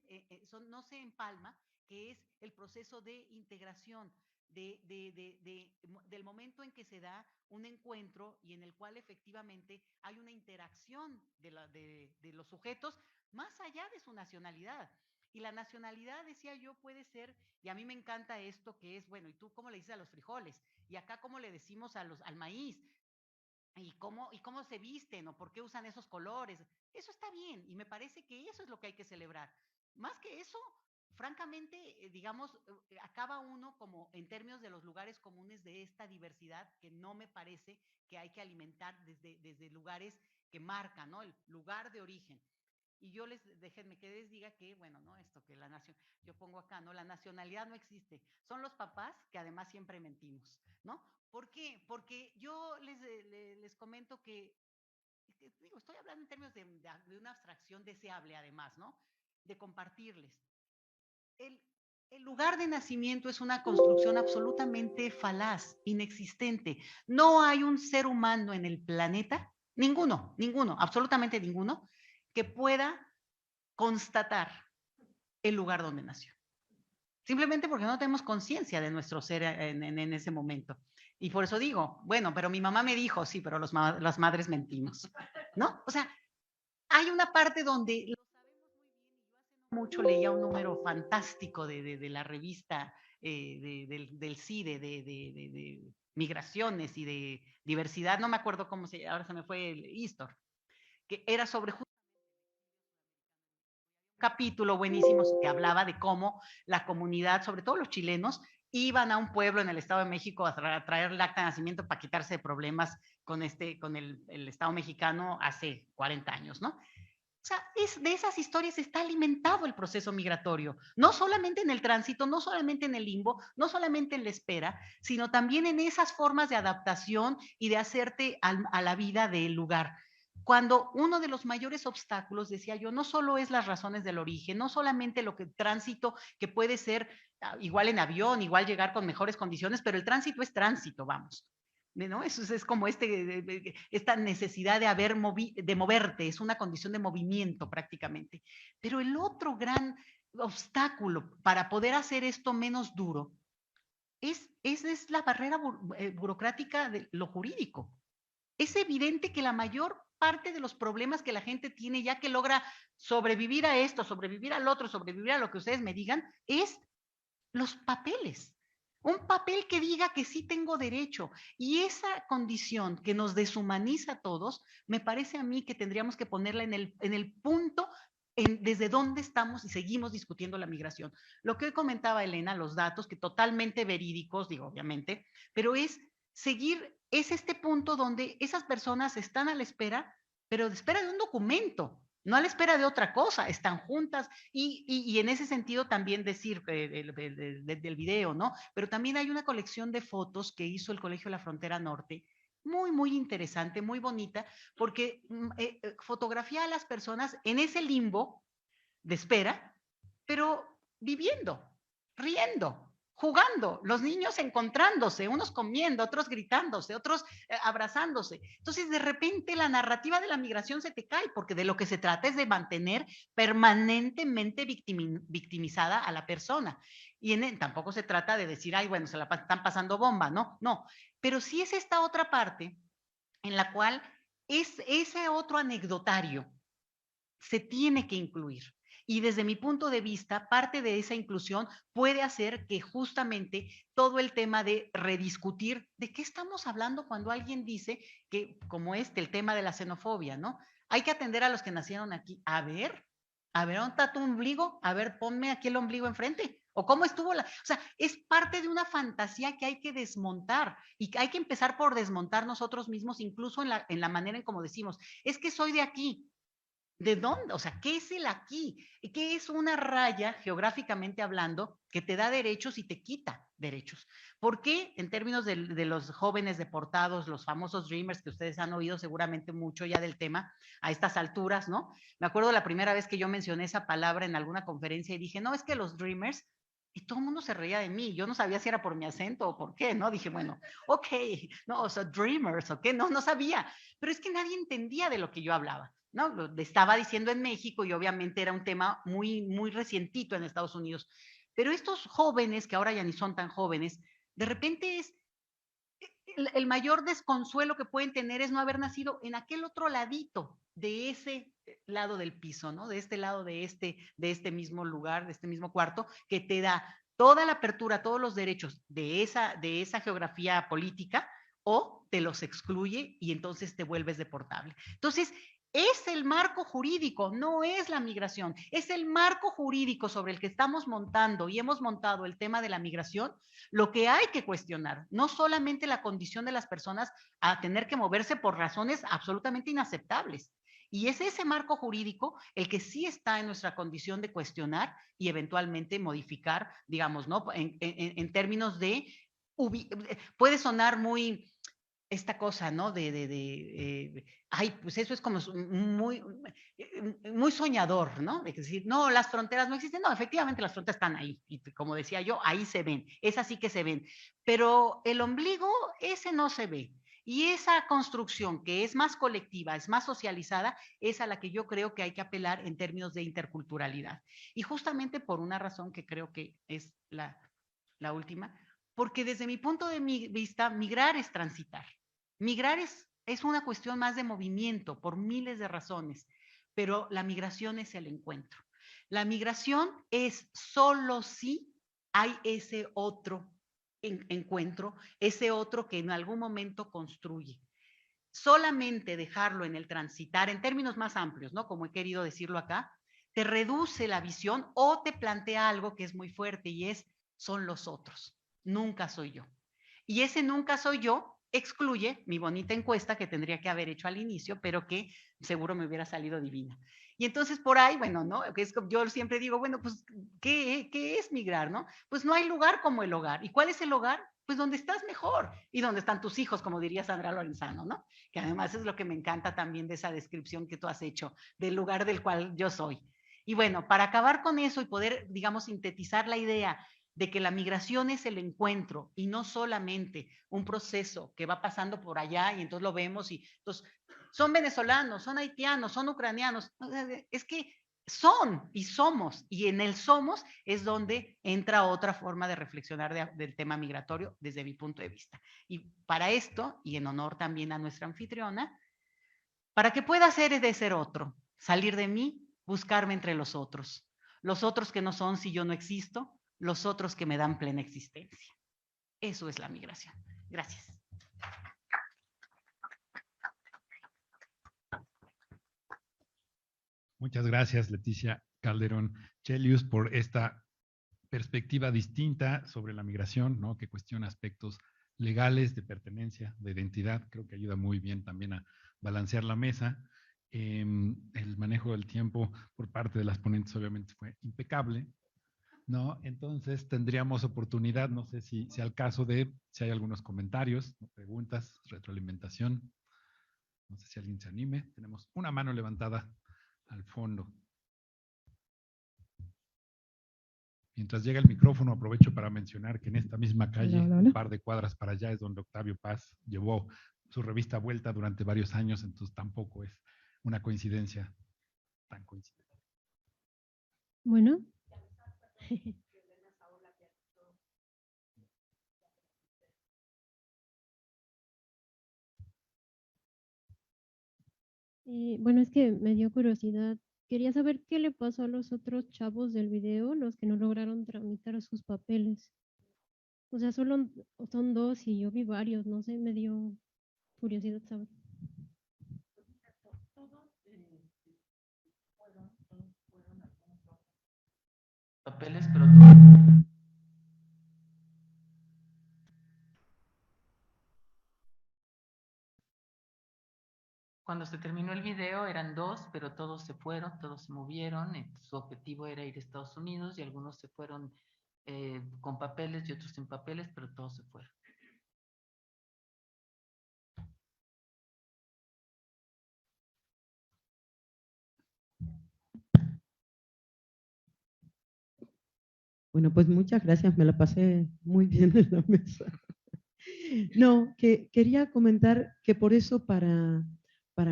empalma, que es el proceso de integración, del momento en que se da un encuentro y en el cual efectivamente hay una interacción de los sujetos más allá de su nacionalidad. Y la nacionalidad, decía yo, puede ser, y a mí me encanta esto que es, bueno, ¿y tú cómo le dices a los frijoles? Y acá cómo le decimos al maíz, y cómo se visten o por qué usan esos colores. Eso está bien y me parece que eso es lo que hay que celebrar. Más que eso, francamente, digamos, acaba uno como en términos de los lugares comunes de esta diversidad que no me parece que hay que alimentar desde lugares que marcan, ¿no? El lugar de origen. Y yo déjenme que les diga que, bueno, ¿no? Esto que yo pongo acá, ¿no? La nacionalidad no existe. Son los papás que además siempre mentimos, ¿no? ¿Por qué? Porque yo les comento que, digo, estoy hablando en términos de una abstracción deseable además, ¿no? De compartirles. El lugar de nacimiento es una construcción absolutamente falaz, inexistente. No hay un ser humano en el planeta, ninguno, absolutamente ninguno, que pueda constatar el lugar donde nació. Simplemente porque no tenemos conciencia de nuestro ser en ese momento. Y por eso digo, bueno, pero mi mamá me dijo, sí, pero las madres mentimos, ¿no? O sea, hay una parte donde lo sabemos muy bien, y yo hace no mucho leía un número fantástico de la revista del CIDE, de migraciones y de diversidad, no me acuerdo cómo ahora se me fue el Istor, que era sobre capítulo buenísimo que hablaba de cómo la comunidad, sobre todo los chilenos, iban a un pueblo en el Estado de México a traer el acta de nacimiento para quitarse de problemas con el Estado mexicano hace 40 años, ¿no? O sea, de esas historias está alimentado el proceso migratorio, no solamente en el tránsito, no solamente en el limbo, no solamente en la espera, sino también en esas formas de adaptación y de hacerte a la vida del lugar. Cuando uno de los mayores obstáculos, decía yo, no solo es las razones del origen, no solamente lo que tránsito, que puede ser igual en avión, igual llegar con mejores condiciones, pero el tránsito es tránsito, vamos. ¿No? Eso es como esta necesidad de moverte, es una condición de movimiento prácticamente. Pero el otro gran obstáculo para poder hacer esto menos duro es la barrera burocrática de lo jurídico. Es evidente que la mayor parte de los problemas que la gente tiene, ya que logra sobrevivir a esto, sobrevivir al otro, sobrevivir a lo que ustedes me digan, es los papeles. Un papel que diga que sí tengo derecho. Y esa condición que nos deshumaniza a todos, me parece a mí que tendríamos que ponerla en el punto desde donde estamos y seguimos discutiendo la migración. Lo que hoy comentaba Elena, los datos, que totalmente verídicos, digo, obviamente, pero es este punto donde esas personas están a la espera, pero espera de un documento, no a la espera de otra cosa, están juntas y en ese sentido también decir del video, ¿no? Pero también hay una colección de fotos que hizo el Colegio de la Frontera Norte, muy, muy interesante, muy bonita, porque fotografía a las personas en ese limbo de espera, pero viviendo, riendo, jugando, los niños encontrándose, unos comiendo, otros gritándose, otros abrazándose. Entonces, de repente la narrativa de la migración se te cae, porque de lo que se trata es de mantener permanentemente victimizada a la persona. Y tampoco se trata de decir, ay, bueno, se la están pasando bomba, ¿no? No, pero sí es esta otra parte en la cual ese otro anecdotario se tiene que incluir. Y desde mi punto de vista, parte de esa inclusión puede hacer que justamente todo el tema de rediscutir de qué estamos hablando cuando alguien dice que, como el tema de la xenofobia, ¿no? Hay que atender a los que nacieron aquí. A ver, ¿dónde está tu ombligo? A ver, ponme aquí el ombligo enfrente. ¿O cómo estuvo la...? O sea, es parte de una fantasía que hay que desmontar y hay que empezar por desmontar nosotros mismos, incluso en la manera en cómo decimos, es que soy de aquí. ¿De dónde? O sea, ¿qué es el aquí? ¿Qué es una raya, geográficamente hablando, que te da derechos y te quita derechos? ¿Por qué, en términos de los jóvenes deportados, los famosos Dreamers, que ustedes han oído seguramente mucho ya del tema a estas alturas, ¿no? Me acuerdo la primera vez que yo mencioné esa palabra en alguna conferencia y dije, no, es que los Dreamers, y todo el mundo se reía de mí. Yo no sabía si era por mi acento o por qué, ¿no? Dije, bueno, ok, no, o sea, Dreamers, ¿ok? No sabía. Pero es que nadie entendía de lo que yo hablaba, ¿no? Lo estaba diciendo en México y obviamente era un tema muy, muy recientito en Estados Unidos. Pero estos jóvenes, que ahora ya ni son tan jóvenes, de repente es el mayor desconsuelo que pueden tener es no haber nacido en aquel otro ladito de ese lado del piso, ¿no? De este lado de este mismo lugar, de este mismo cuarto, que te da toda la apertura, todos los derechos de esa geografía política, o te los excluye y entonces te vuelves deportable. Entonces, es el marco jurídico, no es la migración, es el marco jurídico sobre el que estamos montando y hemos montado el tema de la migración, lo que hay que cuestionar, no solamente la condición de las personas a tener que moverse por razones absolutamente inaceptables. Y es ese marco jurídico el que sí está en nuestra condición de cuestionar y eventualmente modificar, digamos, ¿no? En términos de, puede sonar muy esta cosa, ¿no? Ay, pues eso es como muy, muy soñador, ¿no? De decir, no, las fronteras no existen. No, efectivamente las fronteras están ahí. Y como decía yo, ahí se ven. Esas sí que se ven. Pero el ombligo, ese no se ve. Y esa construcción que es más colectiva, es más socializada, es a la que yo creo que hay que apelar en términos de interculturalidad. Y justamente por una razón que creo que es la última, porque desde mi punto de vista, migrar es transitar. Migrar es una cuestión más de movimiento por miles de razones, pero la migración es el encuentro. La migración es solo si hay ese otro encuentro, ese otro que en algún momento construye. Solamente dejarlo en el transitar, en términos más amplios, ¿no? Como he querido decirlo acá, te reduce la visión o te plantea algo que es muy fuerte y son los otros, nunca soy yo. Y ese nunca soy yo excluye mi bonita encuesta que tendría que haber hecho al inicio, pero que seguro me hubiera salido divina. Y entonces por ahí, bueno, ¿no? Yo siempre digo, bueno, pues, ¿qué es migrar, no? Pues no hay lugar como el hogar. ¿Y cuál es el hogar? Pues donde estás mejor y donde están tus hijos, como diría Sandra Lorenzano, ¿no? Que además es lo que me encanta también de esa descripción que tú has hecho del lugar del cual yo soy. Y bueno, para acabar con eso y poder, digamos, sintetizar la idea de que la migración es el encuentro y no solamente un proceso que va pasando por allá y entonces lo vemos y entonces son venezolanos, son haitianos, son ucranianos. Es que son y somos, y en el somos es donde entra otra forma de reflexionar del tema migratorio desde mi punto de vista. Y para esto, y en honor también a nuestra anfitriona, para que pueda ser de ser otro, salir de mí, buscarme entre los otros que no son si yo no existo, los otros que me dan plena existencia. Eso es la migración. Gracias. Muchas gracias, Leticia Calderón Chelius, por esta perspectiva distinta sobre la migración, ¿no? Que cuestiona aspectos legales de pertenencia, de identidad. Creo que ayuda muy bien también a balancear la mesa. El manejo del tiempo por parte de las ponentes obviamente fue impecable, ¿no? Entonces tendríamos oportunidad, no sé si al caso de, si hay algunos comentarios, preguntas, retroalimentación. No sé si alguien se anime. Tenemos una mano levantada al fondo. Mientras llega el micrófono, aprovecho para mencionar que en esta misma calle, un par de cuadras para allá, es donde Octavio Paz llevó su revista Vuelta durante varios años, entonces tampoco es una coincidencia tan coincidente. Bueno. Bueno, es que me dio curiosidad. Quería saber qué le pasó a los otros chavos del video, los que no lograron tramitar sus papeles. O sea, solo son 2 y yo vi varios, no sé, me dio curiosidad saber. Papeles, pero cuando se terminó el video eran 2, pero todos se fueron, todos se movieron. Su objetivo era ir a Estados Unidos y algunos se fueron con papeles y otros sin papeles, pero todos se fueron. Bueno, pues muchas gracias, me la pasé muy bien en la mesa. No, que quería comentar que por eso para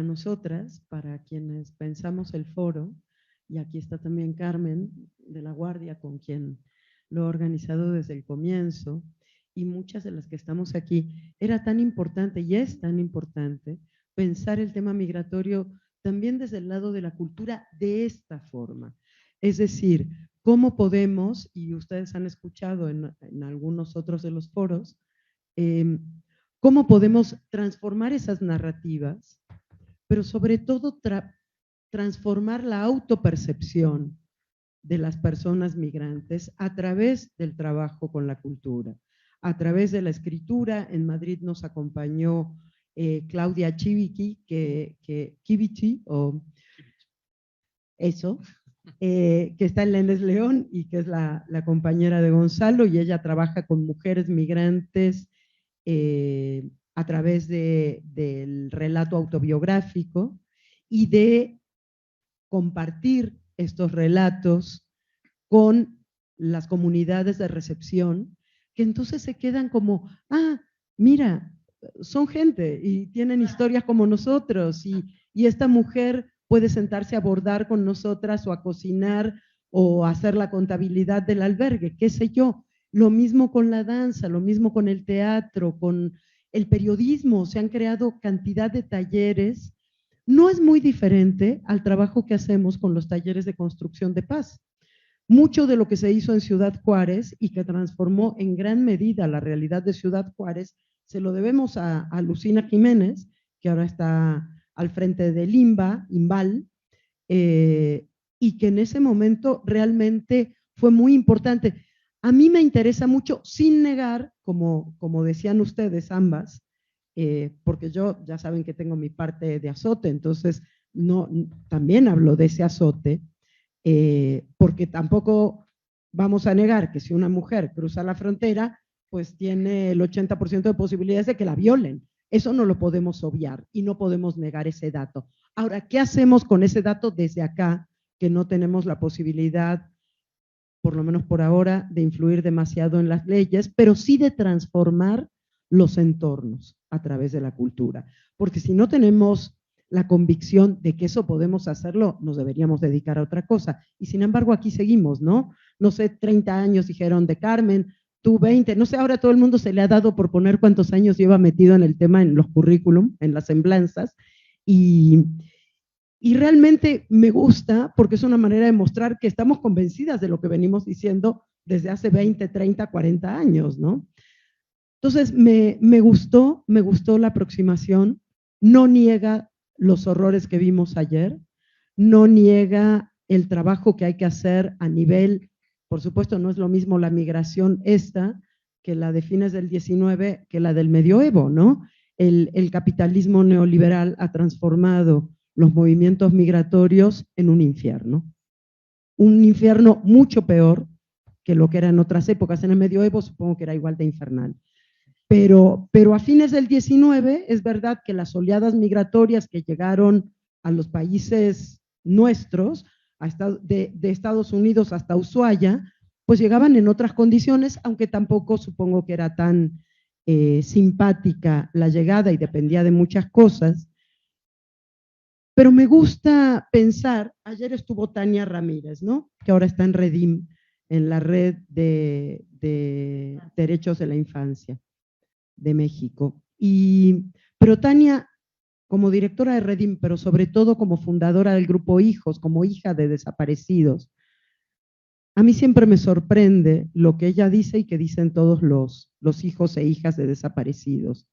nosotras, para quienes pensamos el foro, y aquí está también Carmen de la Guardia, con quien lo ha organizado desde el comienzo, y muchas de las que estamos aquí, era tan importante y es tan importante pensar el tema migratorio también desde el lado de la cultura de esta forma. Es decir, cómo podemos, y ustedes han escuchado en algunos otros de los foros, cómo podemos transformar esas narrativas, pero sobre todo transformar la autopercepción de las personas migrantes a través del trabajo con la cultura, a través de la escritura. En Madrid nos acompañó Claudia Chiviti, que está en Lenes León y que es la compañera de Gonzalo, y ella trabaja con mujeres migrantes a través del relato autobiográfico y de compartir estos relatos con las comunidades de recepción, que entonces se quedan como, mira, son gente y tienen historias como nosotros, y esta mujer puede sentarse a bordar con nosotras o a cocinar o a hacer la contabilidad del albergue, qué sé yo. Lo mismo con la danza, lo mismo con el teatro, con el periodismo. Se han creado cantidad de talleres. No es muy diferente al trabajo que hacemos con los talleres de construcción de paz. Mucho de lo que se hizo en Ciudad Juárez y que transformó en gran medida la realidad de Ciudad Juárez, se lo debemos a Lucina Jiménez, que ahora está al frente del IMBAL, y que en ese momento realmente fue muy importante. A mí me interesa mucho, sin negar, como decían ustedes ambas, porque yo ya saben que tengo mi parte de azote, entonces también hablo de ese azote, porque tampoco vamos a negar que si una mujer cruza la frontera, pues tiene el 80% de posibilidades de que la violen. Eso no lo podemos obviar y no podemos negar ese dato. Ahora, ¿qué hacemos con ese dato desde acá, que no tenemos la posibilidad, por lo menos por ahora, de influir demasiado en las leyes, pero sí de transformar los entornos a través de la cultura? Porque si no tenemos la convicción de que eso podemos hacerlo, nos deberíamos dedicar a otra cosa. Y sin embargo, aquí seguimos, ¿no? No sé, 30 años dijeron de Carmen, tú 20, no sé, ahora todo el mundo se le ha dado por poner cuántos años lleva metido en el tema, en los currículum, en las semblanzas, y realmente me gusta porque es una manera de mostrar que estamos convencidas de lo que venimos diciendo desde hace 20, 30, 40 años, ¿no? Entonces, me gustó la aproximación, no niega los horrores que vimos ayer, no niega el trabajo que hay que hacer a nivel, por supuesto, no es lo mismo la migración esta que la de fines del 19 que la del medioevo, ¿no? El capitalismo neoliberal ha transformado los movimientos migratorios en un infierno mucho peor que lo que era en otras épocas. En el medioevo supongo que era igual de infernal. Pero a fines del 19 es verdad que las oleadas migratorias que llegaron a los países nuestros, de Estados Unidos hasta Ushuaia, pues llegaban en otras condiciones, aunque tampoco supongo que era tan simpática la llegada y dependía de muchas cosas. Pero me gusta pensar, ayer estuvo Tania Ramírez, ¿no? Que ahora está en Redim, en la red de derechos de la infancia de México. Pero Tania, como directora de Redim, pero sobre todo como fundadora del grupo Hijos, como hija de desaparecidos, a mí siempre me sorprende lo que ella dice y que dicen todos los hijos e hijas de desaparecidos.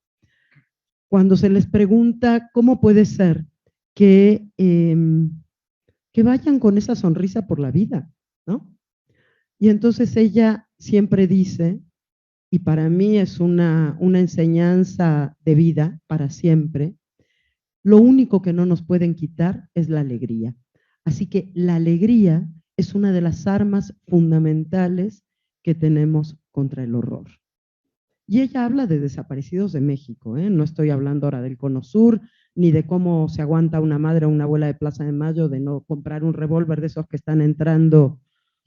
Cuando se les pregunta cómo puede ser que vayan con esa sonrisa por la vida, ¿no? Y entonces ella siempre dice, y para mí es una enseñanza de vida para siempre, lo único que no nos pueden quitar es la alegría. Así que la alegría es una de las armas fundamentales que tenemos contra el horror. Y ella habla de desaparecidos de México, ¿eh? No estoy hablando ahora del Cono Sur, ni de cómo se aguanta una madre o una abuela de Plaza de Mayo de no comprar un revólver de esos que están entrando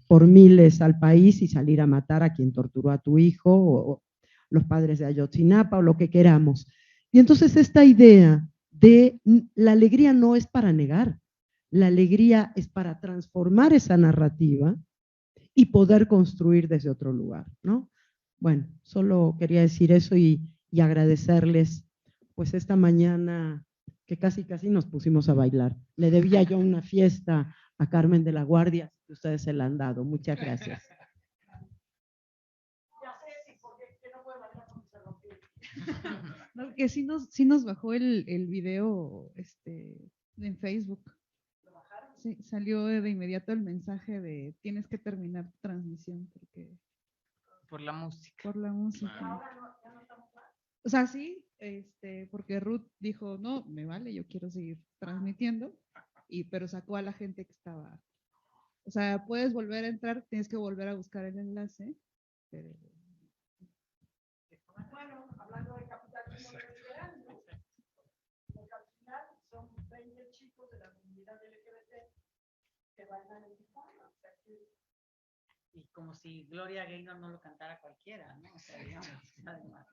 por miles al país y salir a matar a quien torturó a tu hijo, o los padres de Ayotzinapa, o lo que queramos. Y entonces esta idea de la alegría no es para negar, la alegría es para transformar esa narrativa y poder construir desde otro lugar, ¿no? Bueno, solo quería decir eso y agradecerles, pues esta mañana que casi nos pusimos a bailar. Le debía yo una fiesta a Carmen de la Guardia, que ustedes se la han dado. Muchas gracias. No, que sí nos bajó el video en Facebook. Sí, salió de inmediato el mensaje de tienes que terminar tu transmisión porque Por la música. por la música. O sea, sí, porque Ruth dijo, no, me vale, yo quiero seguir transmitiendo, pero sacó a la gente que estaba. O sea, puedes volver a entrar, tienes que volver a buscar el enlace, pero... Bueno, hablando de capitalismo liberal, ¿no? Porque al final son 20 chicos de la comunidad LGBT que bailan en Tijuana. O sea, Y como si Gloria Gaynor no lo cantara cualquiera, ¿no? O sea, digamos, además.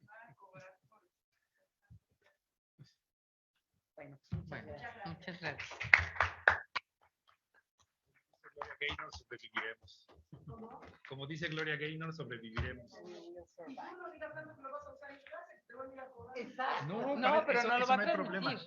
Bueno, pues Muchas gracias. Gloria Gaynor, sobreviviremos. Como dice Gloria Gaynor, sobreviviremos. Exacto. No, No, pero eso, no lo eso va a no hay transmitir. problema.